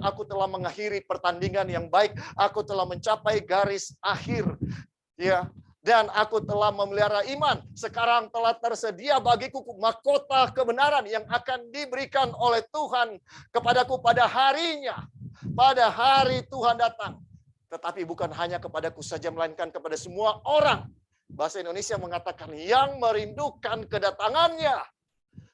aku telah mengakhiri pertandingan yang baik, aku telah mencapai garis akhir. Ya, dan aku telah memelihara iman. Sekarang telah tersedia bagiku mahkota kebenaran yang akan diberikan oleh Tuhan kepadaku pada harinya. Pada hari Tuhan datang. Tetapi bukan hanya kepadaku saja, melainkan kepada semua orang. Bahasa Indonesia mengatakan yang merindukan kedatangannya.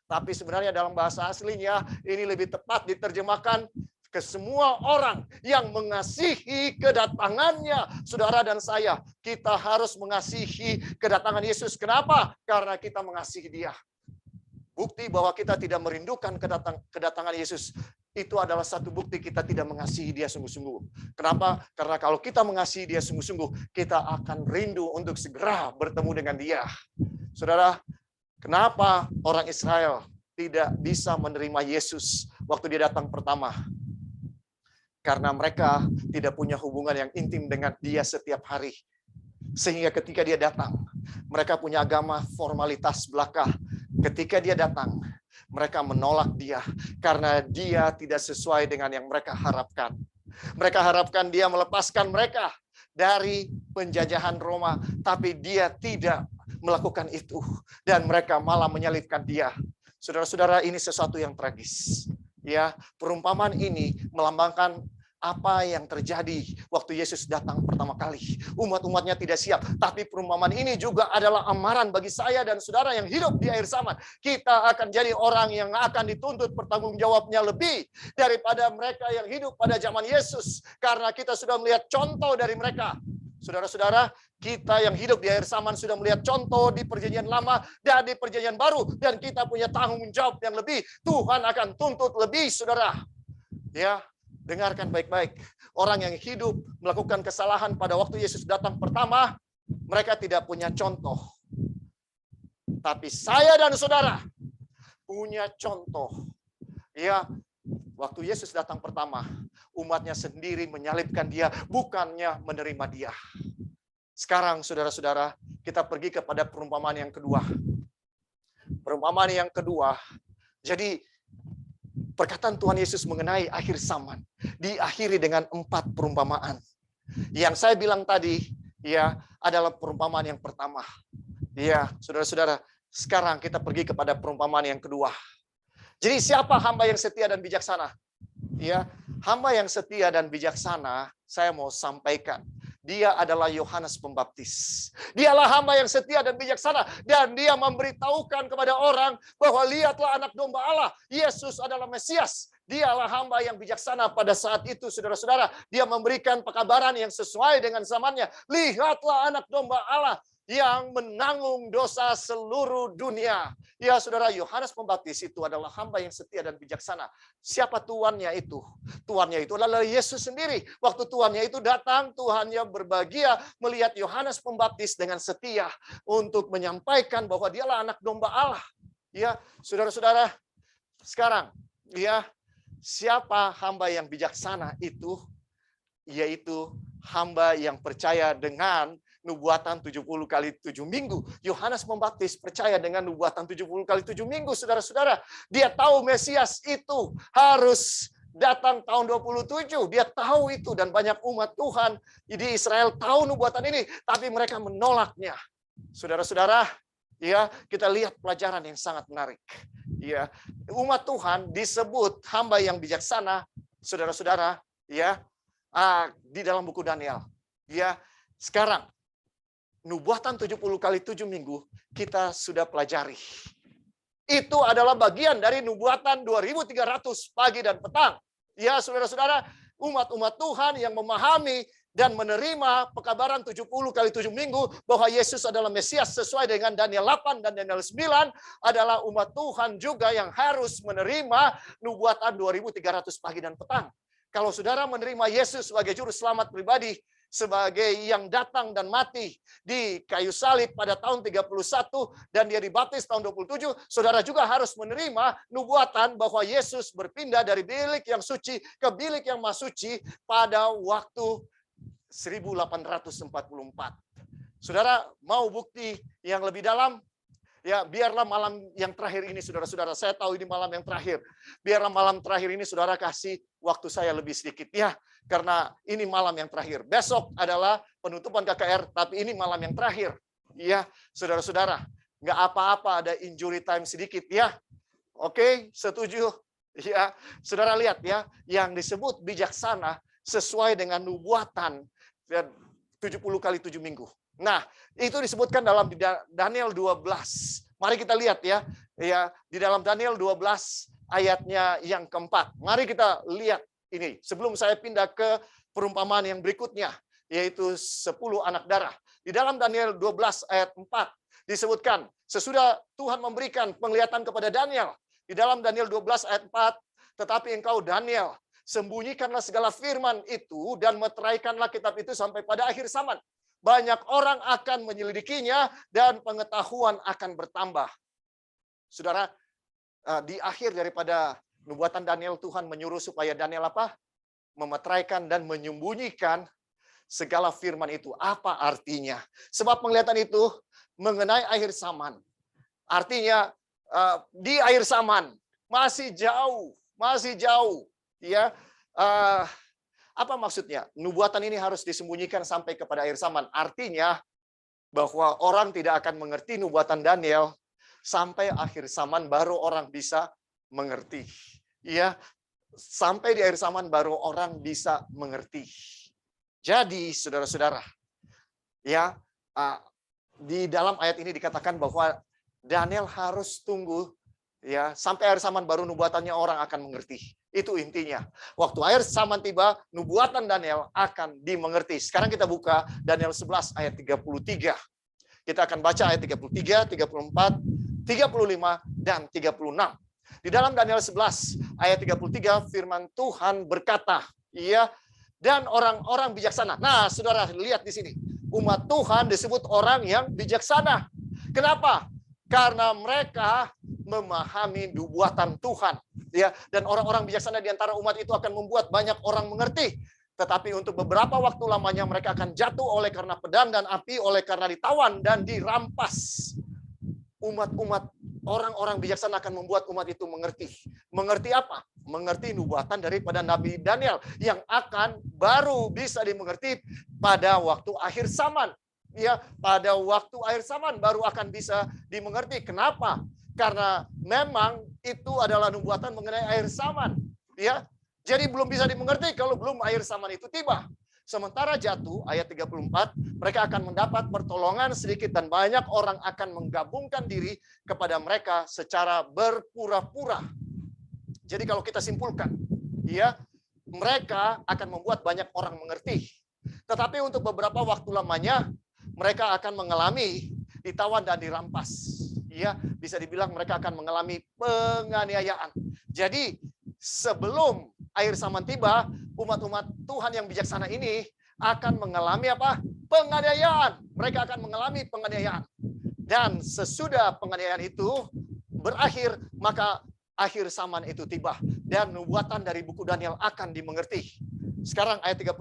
Tapi sebenarnya dalam bahasa aslinya ini lebih tepat diterjemahkan ke semua orang yang mengasihi kedatangannya. Saudara dan saya, kita harus mengasihi kedatangan Yesus. Kenapa? Karena kita mengasihi Dia. Bukti bahwa kita tidak merindukan kedatangan Yesus, itu adalah satu bukti kita tidak mengasihi Dia sungguh-sungguh. Kenapa? Karena kalau kita mengasihi Dia sungguh-sungguh, kita akan rindu untuk segera bertemu dengan Dia. Saudara, kenapa orang Israel tidak bisa menerima Yesus waktu Dia datang pertama? Karena mereka tidak punya hubungan yang intim dengan Dia setiap hari. Sehingga ketika Dia datang, mereka punya agama formalitas belaka. Ketika Dia datang, mereka menolak Dia karena Dia tidak sesuai dengan yang mereka harapkan. Mereka harapkan Dia melepaskan mereka dari penjajahan Roma, tapi Dia tidak melakukan itu, dan mereka malah menyalibkan Dia. Saudara-saudara, ini sesuatu yang tragis. Ya, perumpamaan ini melambangkan apa yang terjadi waktu Yesus datang pertama kali. Umat-umatnya tidak siap. Tapi perumpamaan ini juga adalah amaran bagi saya dan saudara yang hidup di akhir zaman. Kita akan jadi orang yang akan dituntut pertanggungjawabnya lebih daripada mereka yang hidup pada zaman Yesus. Karena kita sudah melihat contoh dari mereka. Saudara-saudara, kita yang hidup di akhir zaman sudah melihat contoh di perjanjian lama dan di perjanjian baru. Dan kita punya tanggung jawab yang lebih. Tuhan akan tuntut lebih, saudara. Ya, dengarkan baik-baik. Orang yang hidup melakukan kesalahan pada waktu Yesus datang pertama, mereka tidak punya contoh. Tapi saya dan saudara punya contoh. Ya, waktu Yesus datang pertama, umatnya sendiri menyalibkan dia, bukannya menerima dia. Sekarang saudara-saudara, kita pergi kepada perumpamaan yang kedua. Perumpamaan yang kedua, jadi perkataan Tuhan Yesus mengenai akhir zaman diakhiri dengan 4 perumpamaan. Yang saya bilang tadi ya adalah perumpamaan yang pertama. Ya, saudara-saudara, sekarang kita pergi kepada perumpamaan yang kedua. Jadi siapa hamba yang setia dan bijaksana? Ya, hamba yang setia dan bijaksana, saya mau sampaikan. Dia adalah Yohanes Pembaptis. Dialah hamba yang setia dan bijaksana. Dan dia memberitahukan kepada orang bahwa lihatlah anak domba Allah. Yesus adalah Mesias. Dialah hamba yang bijaksana pada saat itu, saudara-saudara. Dia memberikan pekabaran yang sesuai dengan zamannya. Lihatlah anak domba Allah yang menanggung dosa seluruh dunia. Ya saudara, Yohanes Pembaptis itu adalah hamba yang setia dan bijaksana. Siapa tuannya itu? Tuannya itu adalah Yesus sendiri. Waktu tuannya itu datang, tuannya berbahagia melihat Yohanes Pembaptis dengan setia untuk menyampaikan bahwa dialah anak domba Allah. Ya, saudara-saudara, sekarang ya, siapa hamba yang bijaksana itu? Yaitu hamba yang percaya dengan nubuatan 70 kali 7 minggu. Yohanes Pembaptis percaya dengan nubuatan 70 kali 7 minggu, saudara-saudara. Dia tahu Mesias itu harus datang tahun 27. Dia tahu itu, dan banyak umat Tuhan di Israel tahu nubuatan ini, tapi mereka menolaknya. Saudara-saudara, ya, kita lihat pelajaran yang sangat menarik. Ya, umat Tuhan disebut hamba yang bijaksana, saudara-saudara, ya, di dalam buku Daniel. Ya, sekarang nubuatan 70 kali 7 minggu kita sudah pelajari. Itu adalah bagian dari nubuatan 2300 pagi dan petang. Ya, saudara-saudara, umat-umat Tuhan yang memahami dan menerima pekabaran 70 kali 7 minggu bahwa Yesus adalah Mesias sesuai dengan Daniel 8 dan Daniel 9 adalah umat Tuhan juga yang harus menerima nubuatan 2300 pagi dan petang. Kalau saudara menerima Yesus sebagai juru selamat pribadi, sebagai yang datang dan mati di kayu salib pada tahun 31 dan dia dibaptis tahun 27, saudara juga harus menerima nubuatan bahwa Yesus berpindah dari bilik yang suci ke bilik yang maha suci pada waktu 1844. Saudara mau bukti yang lebih dalam? Ya, biarlah malam yang terakhir ini, saudara-saudara, saya tahu ini malam yang terakhir. Biarlah malam terakhir ini saudara kasih waktu saya lebih sedikit ya, karena ini malam yang terakhir. Besok adalah penutupan KKR, tapi ini malam yang terakhir. Ya, saudara-saudara, nggak apa-apa ada injury time sedikit ya. Oke, setuju? Ya, saudara lihat ya, yang disebut bijaksana sesuai dengan nubuatan 70 kali 7 minggu. Nah, itu disebutkan dalam Daniel 12. Mari kita lihat ya. Ya, di dalam Daniel 12 ayatnya yang keempat. Mari kita lihat ini. Sebelum saya pindah ke perumpamaan yang berikutnya, yaitu 10 anak darah. Di dalam Daniel 12 ayat 4 disebutkan, sesudah Tuhan memberikan penglihatan kepada Daniel. Di dalam Daniel 12 ayat 4, tetapi engkau Daniel, sembunyikanlah segala firman itu dan meteraikanlah kitab itu sampai pada akhir zaman. Banyak orang akan menyelidikinya dan pengetahuan akan bertambah. Saudara, di akhir daripada nubuatan Daniel, Tuhan menyuruh supaya Daniel apa? Memeteraikan dan menyembunyikan segala firman itu. Apa artinya? Sebab penglihatan itu mengenai akhir zaman. Artinya di akhir zaman masih jauh. Ya, apa maksudnya? Nubuatan ini harus disembunyikan sampai kepada akhir zaman. Artinya bahwa orang tidak akan mengerti nubuatan Daniel sampai akhir zaman baru orang bisa mengerti. Ya, Sampai di akhir zaman baru orang bisa mengerti. Jadi saudara-saudara, ya, di dalam ayat ini dikatakan bahwa Daniel harus tunggu ya sampai akhir zaman baru nubuatannya orang akan mengerti. Itu intinya. Waktu akhir zaman tiba, nubuatan Daniel akan dimengerti. Sekarang kita buka Daniel 11 ayat 33. Kita akan baca ayat 33, 34, 35, dan 36. Di dalam Daniel 11 ayat 33 firman Tuhan berkata, ya, dan orang-orang bijaksana. Nah, saudara lihat di sini. Umat Tuhan disebut orang yang bijaksana. Kenapa? Karena mereka memahami nubuatan Tuhan. Ya, dan orang-orang bijaksana di antara umat itu akan membuat banyak orang mengerti. Tetapi untuk beberapa waktu lamanya mereka akan jatuh oleh karena pedang dan api, oleh karena ditawan dan dirampas. Umat-umat orang-orang bijaksana akan membuat umat itu mengerti. Mengerti apa? Mengerti nubuatan daripada Nabi Daniel yang akan baru bisa dimengerti pada waktu akhir zaman. Ya, pada waktu akhir zaman baru akan bisa dimengerti. Kenapa? Karena memang itu adalah nubuatan mengenai akhir zaman. Ya, jadi belum bisa dimengerti kalau belum akhir zaman itu tiba. Sementara jatuh, ayat 34, mereka akan mendapat pertolongan sedikit dan banyak orang akan menggabungkan diri kepada mereka secara berpura-pura. Jadi kalau kita simpulkan, ya, mereka akan membuat banyak orang mengerti. Tetapi untuk beberapa waktu lamanya, mereka akan mengalami ditawan dan dirampas. Ya, bisa dibilang mereka akan mengalami penganiayaan. Jadi sebelum akhir zaman tiba, umat-umat Tuhan yang bijaksana ini akan mengalami apa? Penganiayaan. Mereka akan mengalami penganiayaan. Dan sesudah penganiayaan itu berakhir, maka akhir zaman itu tiba. Dan nubuatan dari buku Daniel akan dimengerti. Sekarang ayat 35.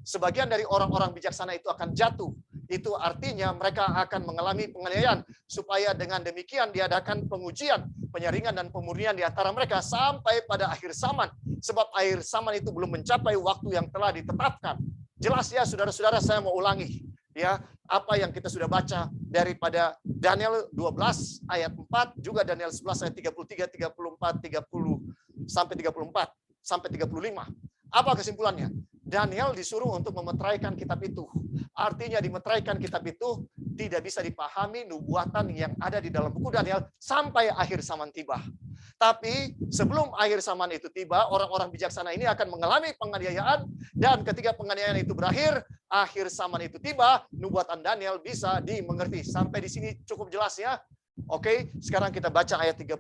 Sebagian dari orang-orang bijaksana itu akan jatuh. Itu artinya mereka akan mengalami penganiayaan. Supaya dengan demikian diadakan pengujian, penyaringan, dan pemurnian di antara mereka sampai pada akhir zaman. Sebab akhir zaman itu belum mencapai waktu yang telah ditetapkan. Jelas ya saudara-saudara, saya mau ulangi. Ya, apa yang kita sudah baca daripada Daniel 12 ayat 4, juga Daniel 11 ayat 33, 34, 30, sampai 34, sampai 35. Apa kesimpulannya? Daniel disuruh untuk memeteraikan kitab itu. Artinya dimeteraikan kitab itu tidak bisa dipahami nubuatan yang ada di dalam buku Daniel sampai akhir zaman tiba. Tapi sebelum akhir zaman itu tiba, orang-orang bijaksana ini akan mengalami penganiayaan, dan ketika penganiayaan itu berakhir, akhir zaman itu tiba, nubuatan Daniel bisa dimengerti. Sampai di sini cukup jelas ya. Oke, sekarang kita baca ayat 36.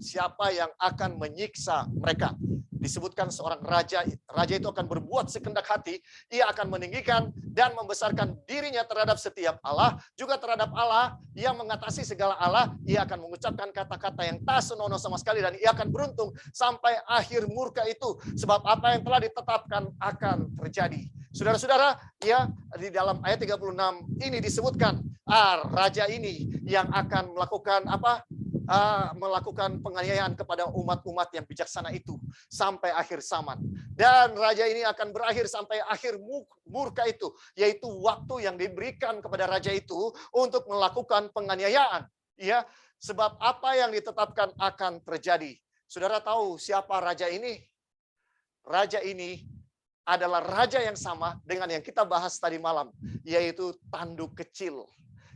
Siapa yang akan menyiksa mereka? Disebutkan seorang raja itu akan berbuat sekendak hati, ia akan meninggikan dan membesarkan dirinya terhadap setiap Allah, juga terhadap Allah yang mengatasi segala Allah, ia akan mengucapkan kata-kata yang tak senonoh sama sekali, dan ia akan beruntung sampai akhir murka itu, sebab apa yang telah ditetapkan akan terjadi. Saudara-saudara, ya, di dalam ayat 36 ini disebutkan raja ini yang akan melakukan apa? Melakukan penganiayaan kepada umat-umat yang bijaksana itu sampai akhir zaman. Dan raja ini akan berakhir sampai akhir murka itu, yaitu waktu yang diberikan kepada raja itu untuk melakukan penganiayaan. Ya, sebab apa yang ditetapkan akan terjadi. Saudara tahu siapa raja ini? Raja ini adalah raja yang sama dengan yang kita bahas tadi malam, yaitu tanduk kecil.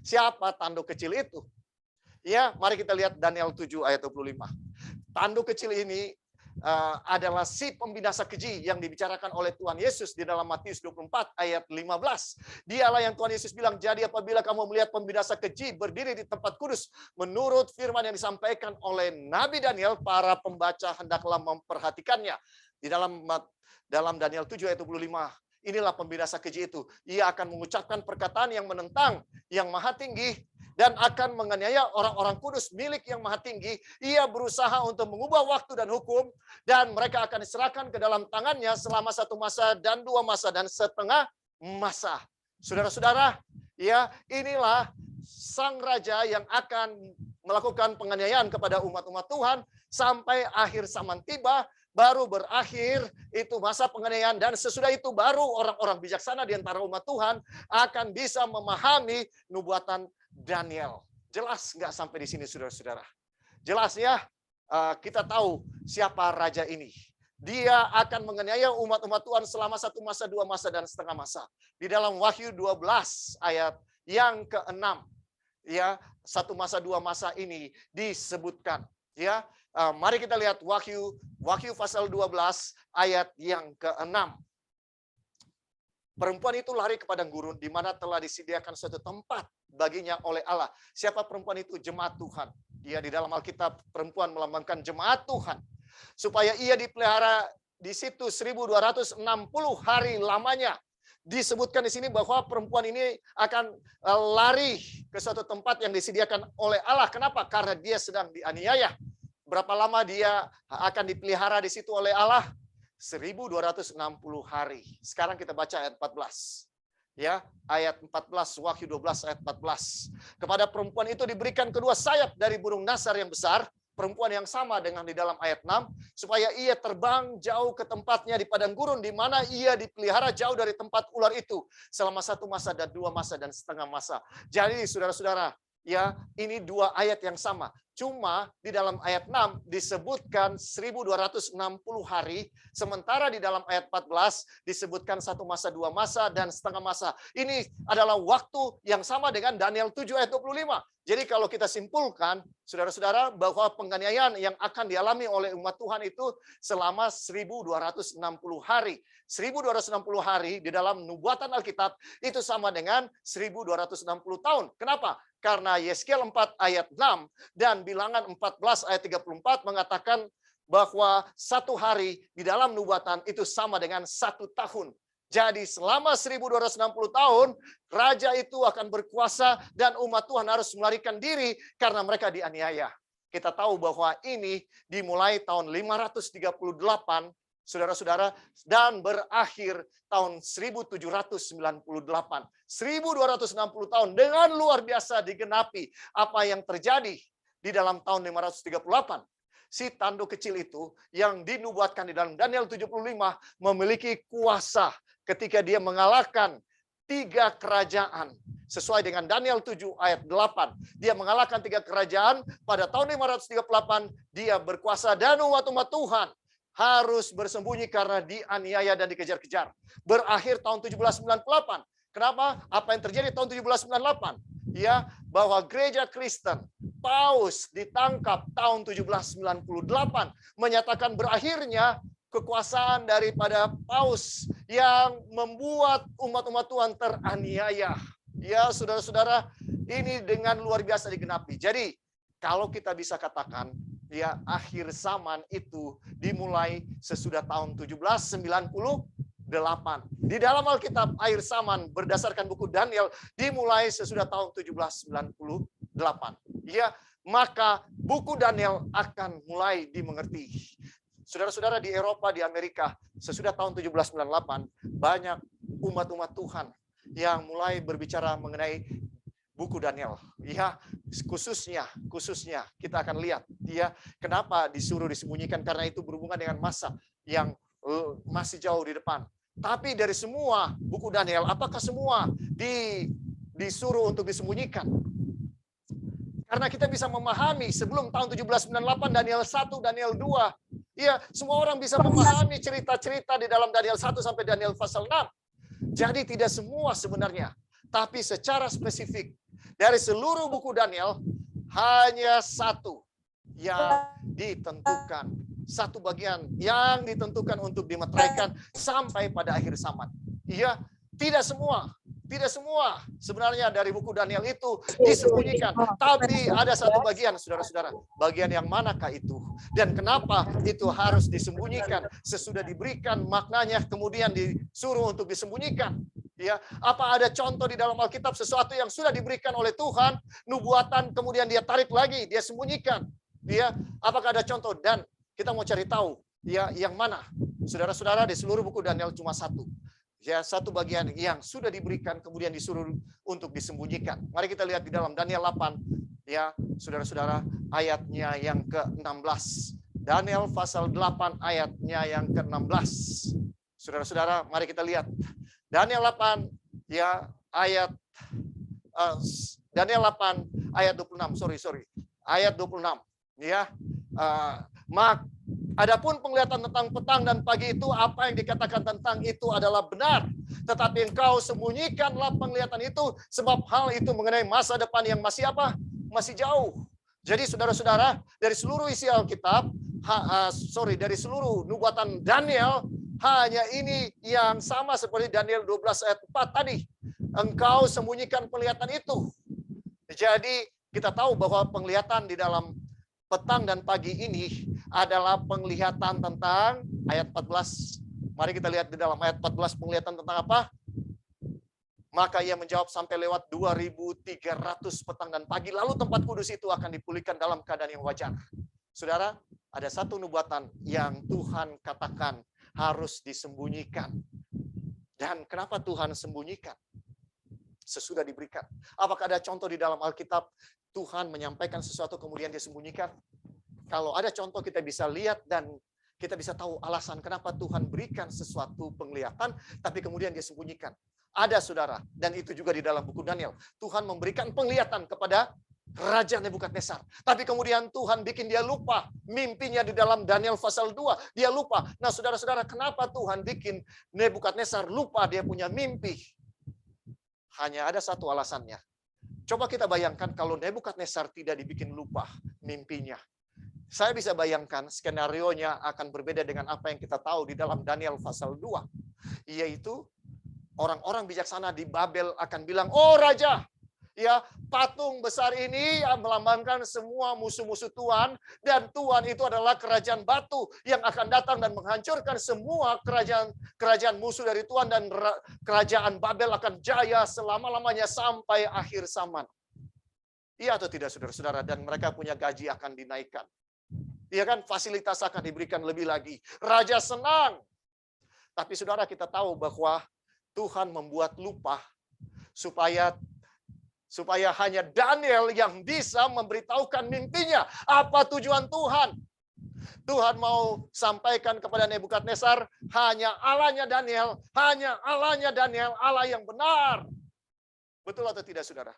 Siapa tanduk kecil itu? Ya, mari kita lihat Daniel 7 ayat 25. Tanduk kecil ini adalah si pembinasa keji yang dibicarakan oleh Tuhan Yesus di dalam Matius 24 ayat 15. Dialah yang Tuhan Yesus bilang, jadi apabila kamu melihat pembinasa keji berdiri di tempat kudus, menurut firman yang disampaikan oleh Nabi Daniel, para pembaca hendaklah memperhatikannya. Di dalam Daniel 7 ayat 25. Inilah pembinasa keji itu. Ia akan mengucapkan perkataan yang menentang yang maha tinggi, dan akan menganiaya orang-orang kudus milik yang maha tinggi. Ia berusaha untuk mengubah waktu dan hukum, dan mereka akan diserahkan ke dalam tangannya selama 1 masa dan 2 masa dan setengah masa. Saudara-saudara, ya, inilah sang raja yang akan melakukan penganiayaan kepada umat-umat Tuhan sampai akhir zaman tiba. Baru berakhir itu masa penganiayaan, dan sesudah itu baru orang-orang bijaksana di antara umat Tuhan akan bisa memahami nubuatan Daniel. Jelas nggak sampai di sini, saudara-saudara? Jelas ya? kita tahu siapa raja ini. Dia akan menganiaya umat-umat Tuhan selama 1 masa, 2 masa, dan setengah masa. Di dalam Wahyu 12 ayat yang ke-6, ya, 1 masa, 2 masa ini disebutkan. Ya, mari kita lihat Wahyu pasal 12 ayat yang ke-6. Perempuan itu lari ke padang gurun di mana telah disediakan suatu tempat baginya oleh Allah. Siapa perempuan itu? Jemaat Tuhan. Dia di dalam Alkitab perempuan melambangkan jemaat Tuhan. Supaya ia dipelihara di situ 1260 hari lamanya. Disebutkan di sini bahwa perempuan ini akan lari ke suatu tempat yang disediakan oleh Allah. Kenapa? Karena dia sedang dianiaya. Berapa lama dia akan dipelihara di situ oleh Allah? 1260 hari. Sekarang kita baca ayat 14. Ya, ayat 14 Wahyu 12 ayat 14. Kepada perempuan itu diberikan kedua sayap dari burung nasar yang besar, perempuan yang sama dengan di dalam ayat 6, supaya ia terbang jauh ke tempatnya di padang gurun di mana ia dipelihara jauh dari tempat ular itu selama 1 masa dan 2 masa dan setengah masa. Jadi saudara-saudara, ya, ini 2 ayat yang sama. Cuma di dalam ayat 6 disebutkan 1260 hari, sementara di dalam ayat 14 disebutkan 1 masa, 2 masa, dan setengah masa. Ini adalah waktu yang sama dengan Daniel 7 ayat 25. Jadi kalau kita simpulkan, saudara-saudara, bahwa penganiayaan yang akan dialami oleh umat Tuhan itu selama 1260 hari. 1260 hari di dalam nubuatan Alkitab itu sama dengan 1260 tahun. Kenapa? Karena Yeskiel 4 ayat 6 dan Bilangan 14 ayat 34 mengatakan bahwa 1 hari di dalam nubuatan itu sama dengan 1 tahun. Jadi selama 1260 tahun, raja itu akan berkuasa dan umat Tuhan harus melarikan diri karena mereka dianiaya. Kita tahu bahwa ini dimulai tahun 538, saudara-saudara, dan berakhir tahun 1798. 1260 tahun dengan luar biasa digenapi apa yang terjadi di dalam tahun 538. Si tanduk kecil itu yang dinubuatkan di dalam Daniel 75 memiliki kuasa ketika dia mengalahkan 3 kerajaan. Sesuai dengan Daniel 7 ayat 8. Dia mengalahkan 3 kerajaan. Pada tahun 538 dia berkuasa dan umat-umat Tuhan harus bersembunyi karena dianiaya dan dikejar-kejar. Berakhir tahun 1798. Kenapa? Apa yang terjadi tahun 1798? Ya, bahwa gereja Kristen, Paus ditangkap tahun 1798, menyatakan berakhirnya kekuasaan daripada Paus yang membuat umat-umat Tuhan teraniaya. Ya, saudara-saudara, ini dengan luar biasa digenapi. Jadi, kalau kita bisa katakan, ya, akhir zaman itu dimulai sesudah tahun 1798. Di dalam Alkitab, akhir zaman berdasarkan buku Daniel dimulai sesudah tahun 1798. Ya, maka buku Daniel akan mulai dimengerti. Saudara-saudara, di Eropa, di Amerika, sesudah tahun 1798 banyak umat-umat Tuhan yang mulai berbicara mengenai buku Daniel. Ya, khususnya kita akan lihat ya kenapa disuruh disembunyikan, karena itu berhubungan dengan masa yang masih jauh di depan. Tapi dari semua buku Daniel, apakah semua disuruh untuk disembunyikan? Karena kita bisa memahami sebelum tahun 1798 Daniel 1, Daniel 2. Ya, semua orang bisa memahami cerita-cerita di dalam Daniel 1 sampai Daniel pasal 6. Jadi tidak semua sebenarnya, tapi secara spesifik dari seluruh buku Daniel hanya satu yang ditentukan, satu bagian yang ditentukan untuk dimeteraikan sampai pada akhir zaman. Iya, tidak semua sebenarnya dari buku Daniel itu disembunyikan, tapi ada satu bagian, saudara-saudara. Bagian yang manakah itu? Dan kenapa itu harus disembunyikan? Sesudah diberikan maknanya kemudian disuruh untuk disembunyikan. Ya, apa ada contoh di dalam Alkitab sesuatu yang sudah diberikan oleh Tuhan, nubuatan kemudian dia tarik lagi, dia sembunyikan? Ya, apakah ada contoh? Dan kita mau cari tahu, ya, yang mana? Saudara-saudara, di seluruh buku Daniel cuma satu. Ya, satu bagian yang sudah diberikan kemudian disuruh untuk disembunyikan. Mari kita lihat di dalam Daniel 8, ya, saudara-saudara, ayatnya yang ke-16. Daniel pasal 8 ayatnya yang ke-16. Saudara-saudara, mari kita lihat. Daniel 8, ya, Daniel 8 ayat 26, sorry. Ayat 26, ya. Mak, adapun penglihatan tentang petang dan pagi itu, apa yang dikatakan tentang itu adalah benar. Tetapi engkau sembunyikanlah penglihatan itu, sebab hal itu mengenai masa depan yang masih apa? Masih jauh. Jadi saudara-saudara, dari seluruh isi Alkitab, dari seluruh nubuatan Daniel, hanya ini yang sama seperti Daniel 12 ayat 4 tadi. Engkau sembunyikan penglihatan itu. Jadi kita tahu bahwa penglihatan di dalam petang dan pagi ini adalah penglihatan tentang ayat 14. Mari kita lihat di dalam ayat 14 penglihatan tentang apa? Maka ia menjawab sampai lewat 2.300 petang dan pagi. Lalu tempat kudus itu akan dipulihkan dalam keadaan yang wajar. Saudara, ada satu nubuatan yang Tuhan katakan harus disembunyikan. Dan kenapa Tuhan sembunyikan? Sesudah diberikan. Apakah ada contoh di dalam Alkitab Tuhan menyampaikan sesuatu kemudian disembunyikan? Kalau ada contoh kita bisa lihat dan kita bisa tahu alasan kenapa Tuhan berikan sesuatu penglihatan tapi kemudian dia sembunyikan. Ada saudara, dan itu juga di dalam buku Daniel. Tuhan memberikan penglihatan kepada Raja Nebukadnezar. Tapi kemudian Tuhan bikin dia lupa mimpinya di dalam Daniel pasal 2. Dia lupa. Nah saudara-saudara, kenapa Tuhan bikin Nebukadnezar lupa dia punya mimpi? Hanya ada satu alasannya. Coba kita bayangkan kalau Nebukadnezar tidak dibikin lupa mimpinya. Saya bisa bayangkan skenario-nya akan berbeda dengan apa yang kita tahu di dalam Daniel pasal 2. Yaitu orang-orang bijaksana di Babel akan bilang, "Oh Raja, ya patung besar ini melambangkan semua musuh-musuh Tuhan, dan Tuhan itu adalah kerajaan batu yang akan datang dan menghancurkan semua kerajaan musuh dari Tuhan, dan kerajaan Babel akan jaya selama-lamanya sampai akhir zaman." Iya atau tidak saudara-saudara? Dan mereka punya gaji akan dinaikkan. Iya kan, fasilitas akan diberikan lebih lagi. Raja senang. Tapi saudara, kita tahu bahwa Tuhan membuat lupa supaya hanya Daniel yang bisa memberitahukan mimpinya. Apa tujuan Tuhan? Tuhan mau sampaikan kepada Nebukadnezar, hanya Allahnya Daniel, Allah yang benar. Betul atau tidak saudara?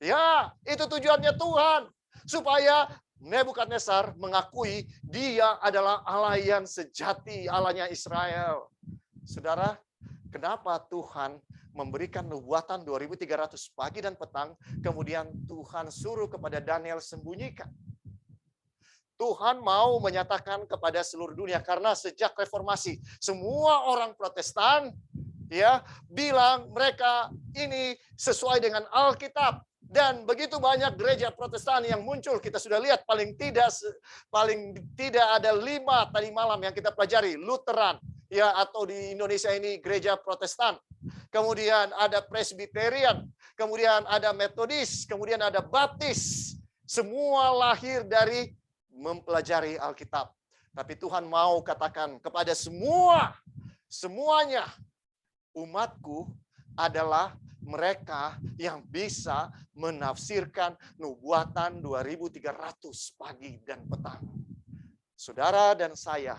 Ya, itu tujuannya Tuhan. Supaya Nebukadnezar mengakui dia adalah Allah yang sejati, Allahnya Israel. Saudara, kenapa Tuhan memberikan nubuatan 2.300 pagi dan petang, kemudian Tuhan suruh kepada Daniel sembunyikan? Tuhan mau menyatakan kepada seluruh dunia, karena sejak reformasi semua orang Protestan ya bilang mereka ini sesuai dengan Alkitab. Dan begitu banyak gereja Protestan yang muncul, kita sudah lihat paling tidak ada 5 tadi malam yang kita pelajari. Lutheran, ya, atau di Indonesia ini gereja Protestan. Kemudian ada Presbyterian, kemudian ada Metodis, kemudian ada Baptis. Semua lahir dari mempelajari Alkitab. Tapi Tuhan mau katakan kepada semuanya, umatku adalah mereka yang bisa menafsirkan nubuatan 2.300 pagi dan petang. Saudara dan saya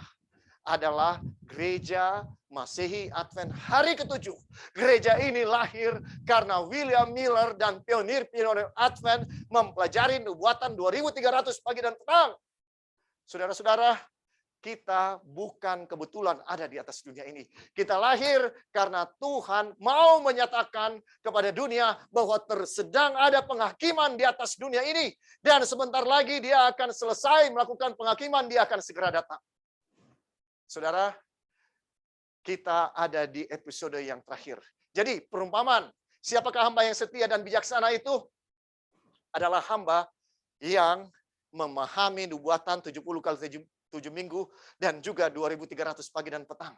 adalah gereja Masehi Advent hari ke-7. Gereja ini lahir karena William Miller dan pionir-pionir Advent mempelajari nubuatan 2.300 pagi dan petang. Saudara-saudara, kita bukan kebetulan ada di atas dunia ini. Kita lahir karena Tuhan mau menyatakan kepada dunia bahwa sedang ada penghakiman di atas dunia ini. Dan sebentar lagi dia akan selesai melakukan penghakiman, dia akan segera datang. Saudara, kita ada di episode yang terakhir. Jadi perumpamaan, siapakah hamba yang setia dan bijaksana itu? Adalah hamba yang memahami nubuatan 70 kali 7 minggu, dan juga 2.300 pagi dan petang.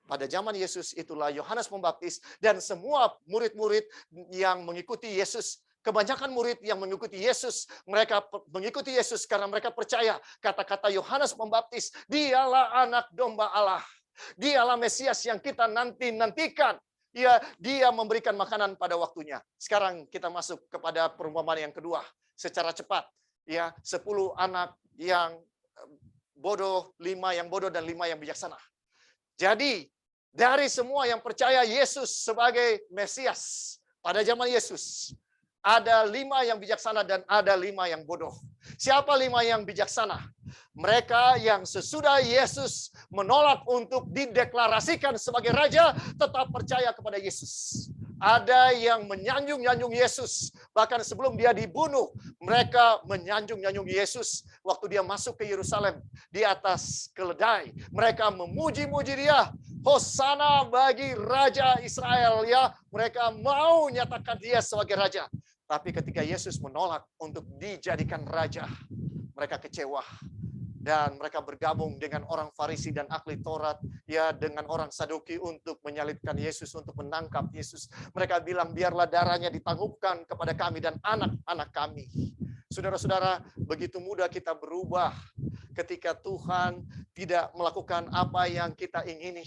Pada zaman Yesus itulah Yohanes Pembaptis dan semua murid-murid yang mengikuti Yesus. Kebanyakan murid yang mengikuti Yesus, mereka mengikuti Yesus karena mereka percaya kata-kata Yohanes Pembaptis, dialah anak domba Allah. Dialah Mesias yang kita nantikan. Ya, dia memberikan makanan pada waktunya. Sekarang kita masuk kepada perumpamaan yang kedua. Secara cepat. Ya, 10 anak yang bodoh, 5 yang bodoh dan 5 yang bijaksana. Jadi, dari semua yang percaya Yesus sebagai Mesias pada zaman Yesus, ada 5 yang bijaksana dan ada 5 yang bodoh. Siapa 5 yang bijaksana? Mereka yang sesudah Yesus menolak untuk dideklarasikan sebagai raja, tetap percaya kepada Yesus. Ada yang menyanjung-nyanjung Yesus. Bahkan sebelum dia dibunuh, mereka menyanjung-nyanjung Yesus. Waktu dia masuk ke Yerusalem, di atas keledai, mereka memuji-muji dia. Hosana bagi Raja Israel, ya. Mereka mau nyatakan dia sebagai raja. Tapi ketika Yesus menolak untuk dijadikan raja, mereka kecewa. Dan mereka bergabung dengan orang Farisi dan ahli Taurat, ya, dengan orang Saduki untuk menyalibkan Yesus, untuk menangkap Yesus. Mereka bilang, biarlah darahnya ditanggupkan kepada kami dan anak-anak kami. Saudara-saudara, begitu mudah kita berubah ketika Tuhan tidak melakukan apa yang kita ingini.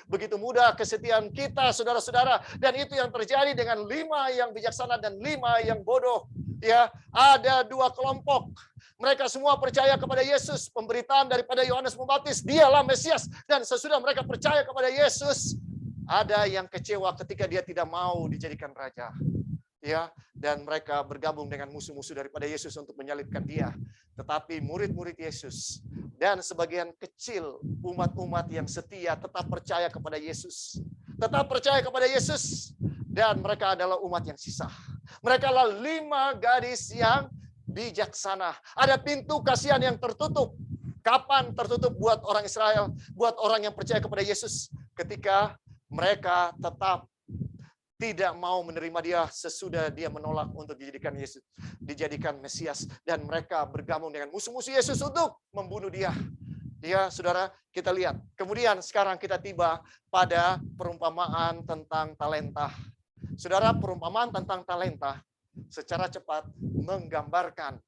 Begitu mudah kesetiaan kita, saudara-saudara. Dan itu yang terjadi dengan 5 yang bijaksana dan 5 yang bodoh. Ya, ada 2 kelompok. Mereka semua percaya kepada Yesus. Pemberitaan daripada Yohanes Pembaptis, dialah Mesias. Dan sesudah mereka percaya kepada Yesus, ada yang kecewa ketika dia tidak mau dijadikan raja. Ya, dan mereka bergabung dengan musuh-musuh daripada Yesus untuk menyalibkan dia. Tetapi murid-murid Yesus dan sebagian kecil umat-umat yang setia tetap percaya kepada Yesus. Tetap percaya kepada Yesus. Dan mereka adalah umat yang sisa. Mereka adalah 5 gadis yang bijaksana. Ada pintu kasihan yang tertutup. Kapan tertutup buat orang Israel, buat orang yang percaya kepada Yesus? Ketika mereka tetap tidak mau menerima dia sesudah dia menolak untuk dijadikan Mesias. Dan mereka bergabung dengan musuh-musuh Yesus untuk membunuh dia. Ya, saudara, kita lihat. Kemudian sekarang kita tiba pada perumpamaan tentang talenta. Saudara, perumpamaan tentang talenta secara cepat menggambarkan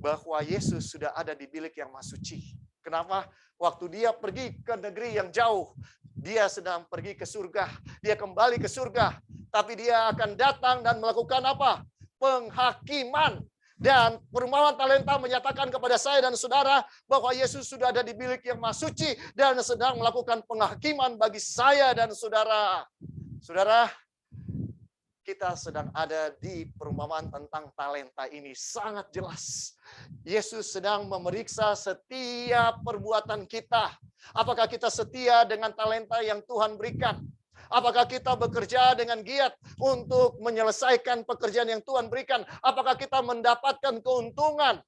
bahwa Yesus sudah ada di bilik yang maha suci. Kenapa? Waktu dia pergi ke negeri yang jauh, dia sedang pergi ke surga. Dia kembali ke surga. Tapi dia akan datang dan melakukan apa? Penghakiman. Dan perumpamaan talenta menyatakan kepada saya dan saudara bahwa Yesus sudah ada di bilik yang maha suci dan sedang melakukan penghakiman bagi saya dan saudara. Saudara, kita sedang ada di perumpamaan tentang talenta ini. Sangat jelas. Yesus sedang memeriksa setiap perbuatan kita. Apakah kita setia dengan talenta yang Tuhan berikan? Apakah kita bekerja dengan giat untuk menyelesaikan pekerjaan yang Tuhan berikan? Apakah kita mendapatkan keuntungan?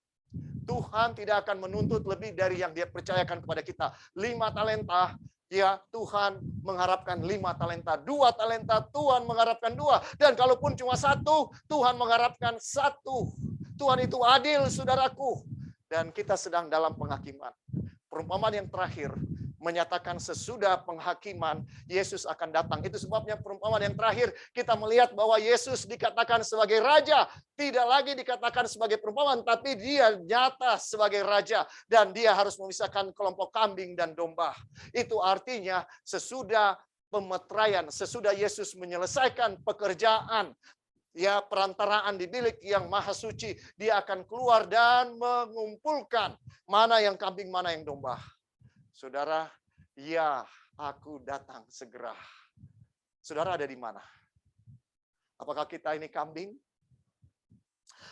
Tuhan tidak akan menuntut lebih dari yang dia percayakan kepada kita. 5 talenta. Ya, Tuhan mengharapkan 5 talenta. 2 talenta, Tuhan mengharapkan 2. Dan kalaupun cuma 1, Tuhan mengharapkan 1. Tuhan itu adil, saudaraku. Dan kita sedang dalam penghakiman. Perumpamaan yang terakhir menyatakan sesudah penghakiman, Yesus akan datang. Itu sebabnya perumpamaan yang terakhir, kita melihat bahwa Yesus dikatakan sebagai raja. Tidak lagi dikatakan sebagai perumpamaan, tapi dia nyata sebagai raja. Dan dia harus memisahkan kelompok kambing dan domba. Itu artinya sesudah pemeteraian, sesudah Yesus menyelesaikan pekerjaan, ya, perantaraan di bilik yang maha suci, dia akan keluar dan mengumpulkan mana yang kambing, mana yang domba. Saudara, ya, aku datang segera. Saudara ada di mana? Apakah kita ini kambing?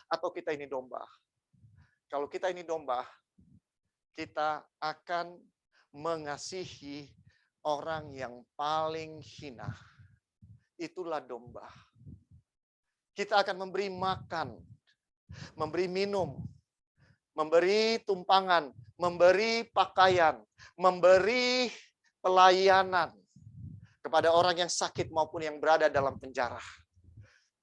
Atau kita ini domba? Kalau kita ini domba, kita akan mengasihi orang yang paling hina. Itulah domba. Kita akan memberi makan, memberi minum, memberi tumpangan, memberi pakaian, memberi pelayanan kepada orang yang sakit maupun yang berada dalam penjara.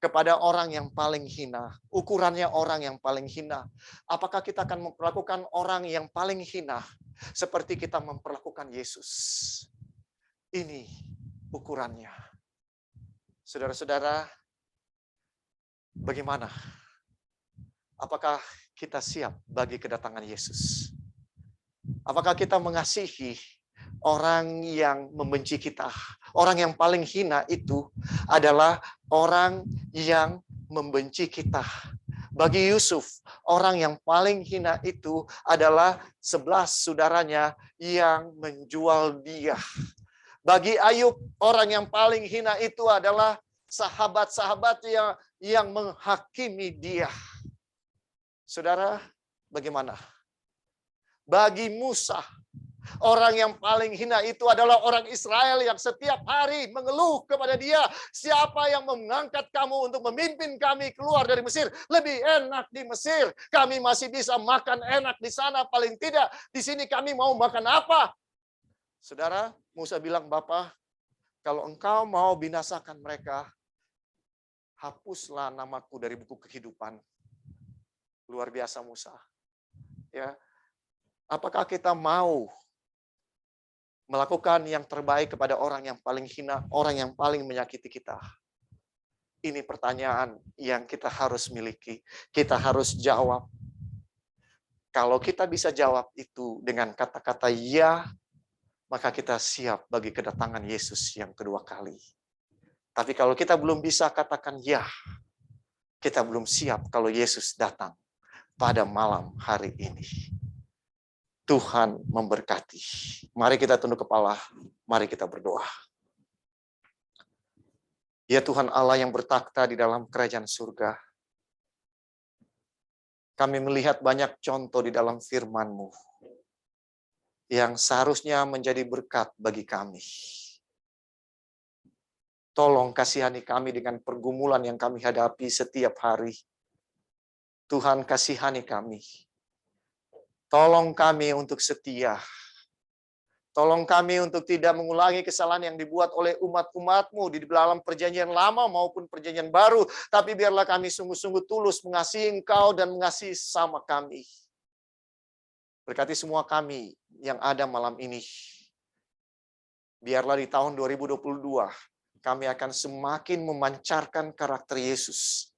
Kepada orang yang paling hina. Ukurannya orang yang paling hina. Apakah kita akan memperlakukan orang yang paling hina seperti kita memperlakukan Yesus? Ini ukurannya. Saudara-saudara, bagaimana? Apakah kita siap bagi kedatangan Yesus? Apakah kita mengasihi orang yang membenci kita? Orang yang paling hina itu adalah orang yang membenci kita. Bagi Yusuf, orang yang paling hina itu adalah 11 saudaranya yang menjual dia. Bagi Ayub, orang yang paling hina itu adalah sahabat-sahabat yang menghakimi dia. Saudara, bagaimana? Bagi Musa, orang yang paling hina itu adalah orang Israel yang setiap hari mengeluh kepada dia, siapa yang mengangkat kamu untuk memimpin kami keluar dari Mesir? Lebih enak di Mesir. Kami masih bisa makan enak di sana, paling tidak di sini kami mau makan apa? Saudara, Musa bilang, Bapa, kalau engkau mau binasakan mereka, hapuslah namaku dari buku kehidupan. Luar biasa Musa. Ya, apakah kita mau melakukan yang terbaik kepada orang yang paling hina, orang yang paling menyakiti kita? Ini pertanyaan yang kita harus miliki. Kita harus jawab. Kalau kita bisa jawab itu dengan kata-kata ya, maka kita siap bagi kedatangan Yesus yang kedua kali. Tapi kalau kita belum bisa katakan ya, kita belum siap kalau Yesus datang pada malam hari ini. Tuhan memberkati. Mari kita tunduk kepala, mari kita berdoa. Ya Tuhan Allah yang bertakhta di dalam kerajaan surga, kami melihat banyak contoh di dalam firman-Mu yang seharusnya menjadi berkat bagi kami. Tolong kasihani kami dengan pergumulan yang kami hadapi setiap hari. Tuhan kasihani kami. Tolong kami untuk setia. Tolong kami untuk tidak mengulangi kesalahan yang dibuat oleh umat-umat-Mu di dalam perjanjian lama maupun perjanjian baru. Tapi biarlah kami sungguh-sungguh tulus mengasihi Engkau dan mengasihi sama kami. Berkati semua kami yang ada malam ini. Biarlah di tahun 2022 kami akan semakin memancarkan karakter Yesus.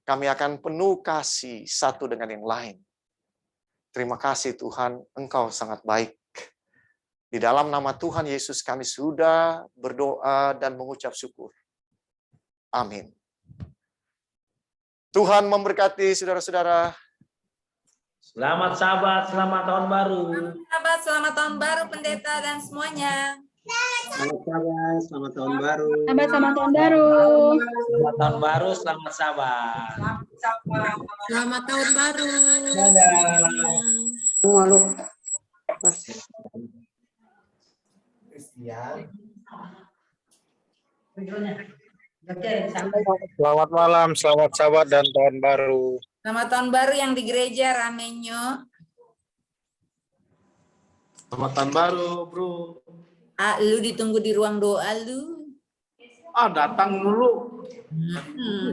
Kami akan penuh kasih satu dengan yang lain. Terima kasih Tuhan, Engkau sangat baik. Di dalam nama Tuhan Yesus kami sudah berdoa dan mengucap syukur. Amin. Tuhan memberkati saudara-saudara. Selamat Sabat, selamat tahun baru. Sahabat, selamat tahun baru pendeta dan semuanya. Selamat Sabat, selamat tahun baru. Selamat tahun baru. Selamat tahun baru, selamat Sabat. Selamat tahun baru. Semua lu. Selamat malam, selamat Sabat dan tahun baru. Selamat tahun baru yang di gereja, ramenyo. Selamat tahun baru, bro. Lu ditunggu di ruang doa lu. Datang dulu.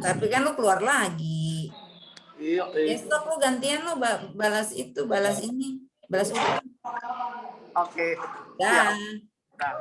Tapi kan lu keluar lagi. Iya. Besok lu gantian lu balas itu, balas ini, balas itu. Oke. Dah. Dah.